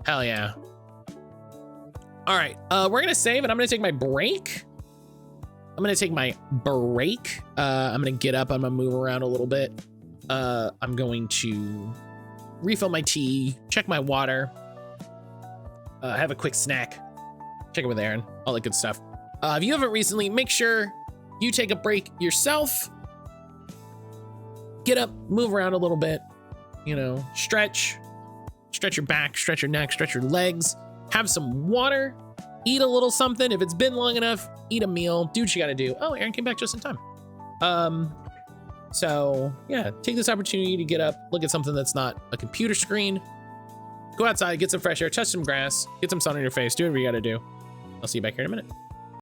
Hell yeah. All right, we're gonna save and I'm gonna take my break. I'm gonna get up, I'm gonna move around a little bit. I'm going to refill my tea, check my water, have a quick snack, check it with Aaron, all that good stuff. If you haven't recently, make sure you take a break yourself. Get up, move around a little bit, you know, stretch your back, stretch your neck, stretch your legs, have some water, eat a little something. If it's been long enough, eat a meal, do what you gotta do. Oh, Aaron came back just in time. So yeah, take this opportunity to get up, look at something that's not a computer screen, go outside, get some fresh air, touch some grass, get some sun on your face, do whatever you gotta do. I'll see you back here in a minute.